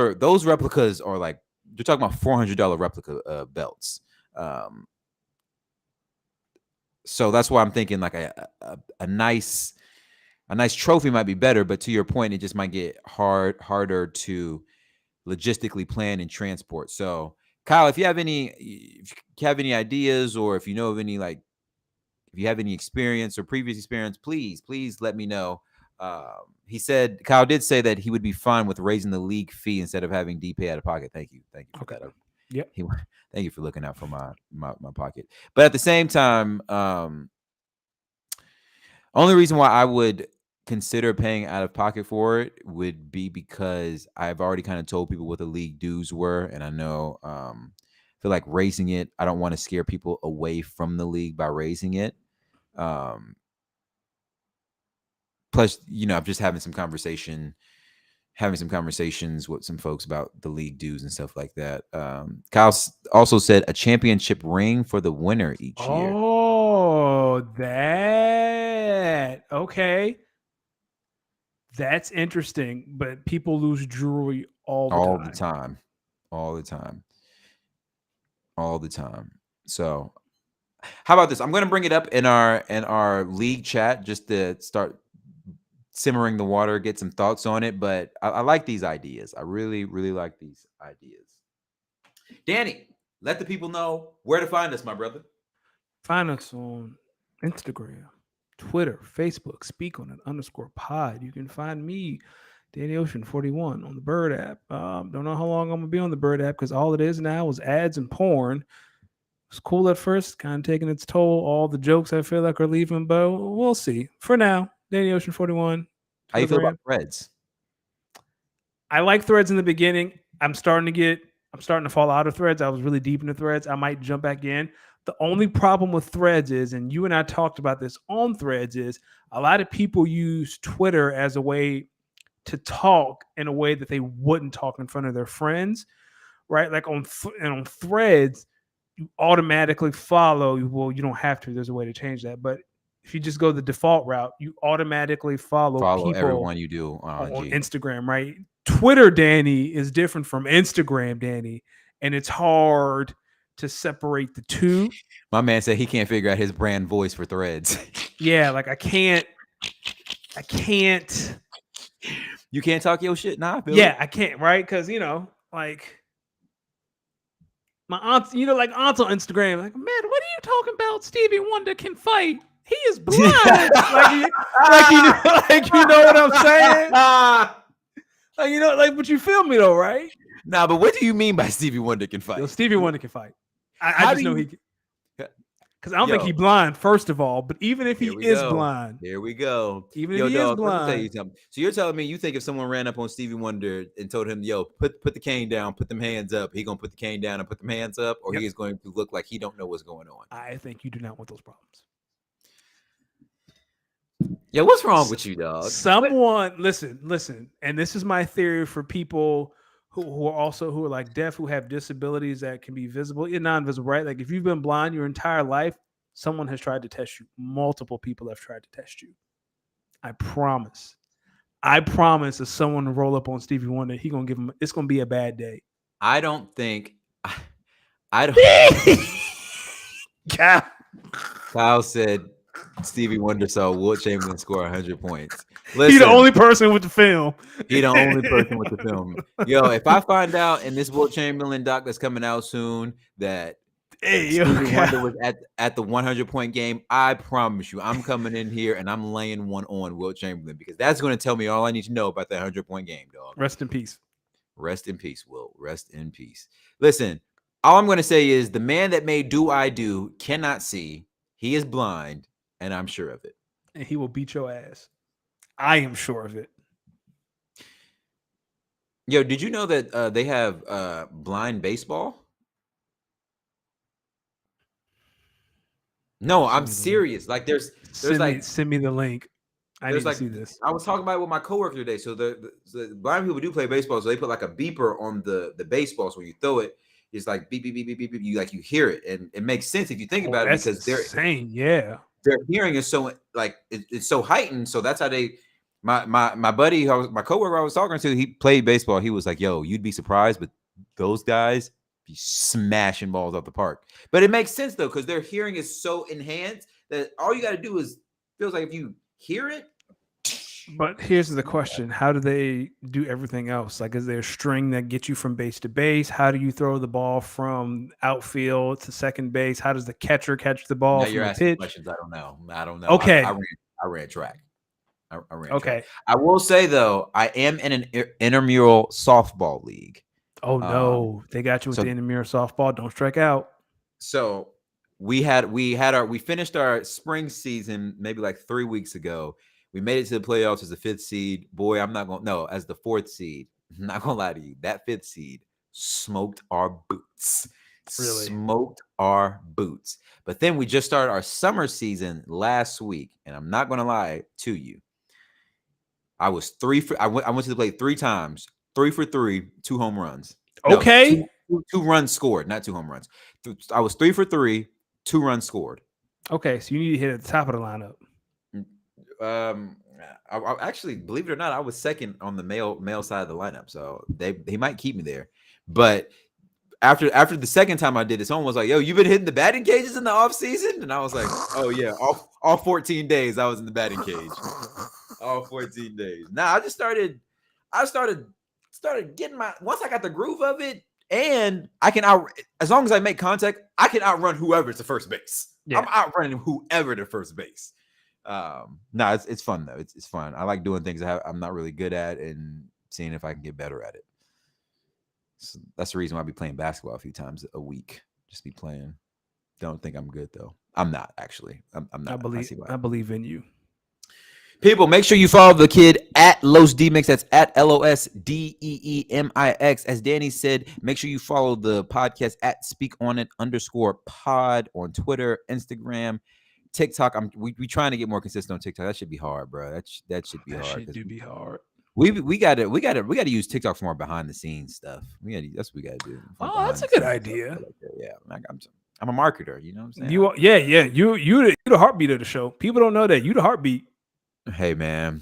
replicas are like, you're talking about $400 replica belts. So that's why I'm thinking like a nice trophy might be better. But to your point, it just might get harder to logistically plan and transport. So Kyle, if you have any ideas, or if you know of any, like, if you have any experience or previous experience, please let me know. Kyle did say that he would be fine with raising the league fee instead of having D pay out of pocket. Thank you for that. Yep. Thank you for looking out for my pocket. But at the same time, only reason why I would consider paying out of pocket for it would be because I've already kind of told people what the league dues were, and I know feel like raising it, I don't want to scare people away from the league by raising it. Plus, I'm just having some conversations with some folks about the league dues and stuff like that. Kyle also said a championship ring for the winner each year. Oh, that okay. That's interesting, but people lose jewelry all the time. So, how about this? I'm going to bring it up in our league chat just to start simmering the water, get some thoughts on it. But I like these ideas. I really, really like these ideas. Danny, let the people know where to find us, my brother. Find us on Instagram, Twitter, Facebook, Speak on it _pod. You can find me, Danny Ocean 41, on the Bird app. Don't know how long I'm gonna be on the Bird app because all it is now is ads and porn. It's cool at first, kind of taking its toll. All the jokes I feel like are leaving, but we'll see. For now, Danny Ocean 41. How you feel about Threads? I like Threads in the beginning. I'm starting to fall out of Threads. I was really deep into Threads. I might jump back in. The only problem with Threads is, and you and I talked about this on Threads, is a lot of people use Twitter as a way to talk in a way that they wouldn't talk in front of their friends, right? Like on Threads, you automatically follow. Well, you don't have to. There's a way to change that, but if you just go the default route, you automatically follow people everyone you do on Instagram, right? Twitter Danny is different from Instagram Danny, and it's hard to separate the two. My man said he can't figure out his brand voice for Threads. Yeah, like I can't. You can't talk your shit? Nah, I can't, right? Because like my aunt, like aunts on Instagram, like, man, what are you talking about? Stevie Wonder can fight. He is blind. like you know what I'm saying? But you feel me though, right? Nah, but what do you mean by Stevie Wonder can fight? Yo, Stevie Wonder can fight. I just know he can. Because I don't think he's blind, first of all. But even if he is blind. Here we go. Even if he is blind. Let me tell you something. So you're telling me you think if someone ran up on Stevie Wonder and told him, yo, put the cane down, put them hands up, he going to put the cane down and put them hands up, or he is going to look like he don't know what's going on? I think you do not want those problems. Yeah, what's wrong with you, dog? Someone, listen, and this is my theory for people who are like deaf, who have disabilities that can be visible and non-visible, right? Like if you've been blind your entire life, someone has tried to test you. Multiple people have tried to test you. I promise if someone to roll up on Stevie Wonder, it's gonna be a bad day. I don't. Kyle said Stevie Wonder saw Wilt Chamberlain score 100 points. Listen, he's the only person with the film. Yo, if I find out in this Wilt Chamberlain doc that's coming out soon that Stevie Wonder was at the 100-point game, I promise you, I'm coming in here and I'm laying one on Wilt Chamberlain, because that's going to tell me all I need to know about that 100-point game, dog. Rest in peace. Rest in peace, Wilt. Rest in peace. Listen, all I'm going to say is the man that made Do I Do cannot see. He is blind, and I'm sure of it. And he will beat your ass. I am sure of it. Yo, did you know that they have blind baseball? No, I'm serious. Like there's send me the link. I There's need to like see this. I was talking about it with my coworker today. So the blind people do play baseball, so they put like a beeper on the baseball. So when you throw it, it's like beep beep beep beep beep beep. You hear it, and it makes sense if you think Oh, about it that's because insane. Yeah. their hearing is so like it's so heightened. So that's how they. My buddy, my coworker I was talking to, he played baseball. He was like, "Yo, you'd be surprised, but those guys be smashing balls off the park." But it makes sense though because their hearing is so enhanced that all you got to do is feels like if you hear it. But here's the question: how do they do everything else? Like, is there a string that gets you from base to base? How do you throw the ball from outfield to second base? How does the catcher catch the ball Now from you're the asking pitch? questions. I don't know. I don't know. Okay. I ran track. I ran track. Okay. I will say though, I am in an intramural softball league. Oh Um, no, they got you with so the intramural softball. Don't strike out. so we finished our spring season maybe like 3 weeks ago. We made it to the playoffs as the 5th seed. Boy, I'm not going to no, as the 4th seed. I'm not going to lie to you. That 5th seed smoked our boots. Really? Smoked our boots. But then we just started our summer season last week, and I'm not going to lie to you. I was I went to the plate 3 times. 3 for 3, 2 home runs. No, Okay. two runs scored, not 2 home runs. I was 3 for 3, 2 runs scored. Okay. So you need to hit at the top of the lineup. I actually, believe it or not, I was second on the male side of the lineup, so they might keep me there. But after the second time I did it, someone was like, "Yo, you've been hitting the batting cages in the off season?" And I was like, "Oh yeah, all 14 days I was in the batting cage, all 14 days." Now I started getting once I got the groove of it, and I can as long as I make contact, I can outrun whoever's to first base. Yeah. I'm outrunning whoever to first base. No, it's fun though. It's fun. I like doing things I'm not really good at and seeing if I can get better at it. So that's the reason why I be playing basketball a few times a week. Just be playing. Don't think I'm good though. I'm not actually. I'm not. I believe in you. People, make sure you follow the kid at Los Demix. That's at LOSDEEMIX. As Danny said, make sure you follow the podcast at SpeakOnIt_pod on Twitter, Instagram, TikTok. We trying to get more consistent on TikTok. That should be hard, bro. That should be hard. That should be hard. We gotta use TikTok for more behind the scenes stuff. That's what we gotta do. Oh, that's a good idea. Like yeah, I'm a marketer. You know what I'm saying? You the heartbeat of the show. People don't know that you the heartbeat. Hey man,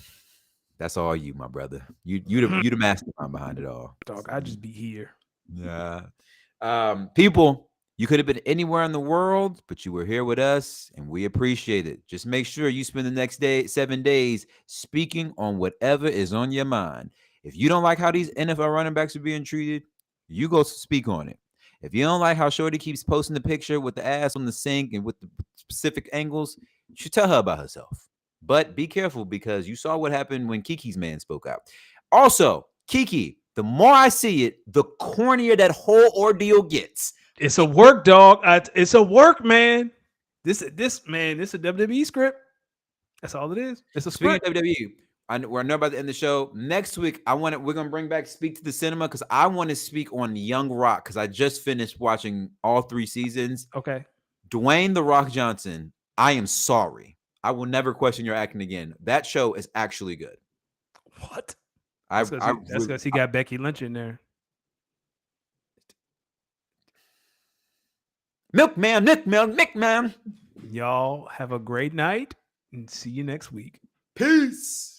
that's all you, my brother. You the mastermind behind it all. Dog, I just be here. Yeah. People, you could have been anywhere in the world, but you were here with us, and we appreciate it. Just make sure you spend the next 7 days speaking on whatever is on your mind. If you don't like how these NFL running backs are being treated, you go speak on it. If you don't like how Shorty keeps posting the picture with the ass on the sink and with the specific angles, you should tell her about herself. But be careful because you saw what happened when Kiki's man spoke out. Also, Kiki, the more I see it, the cornier that whole ordeal gets. It's a work, dog. It's a work, man. This a WWE script. That's all it is. It's a script. Speaking of WWE, we're about to end the show. Next week, we're gonna bring back Speak to the Cinema because I want to speak on Young Rock because I just finished watching all 3 seasons. Okay. Dwayne The Rock Johnson, I am sorry. I will never question your acting again. That show is actually good. What? That's because he got Becky Lynch in there. Milkman. Y'all have a great night and see you next week. Peace.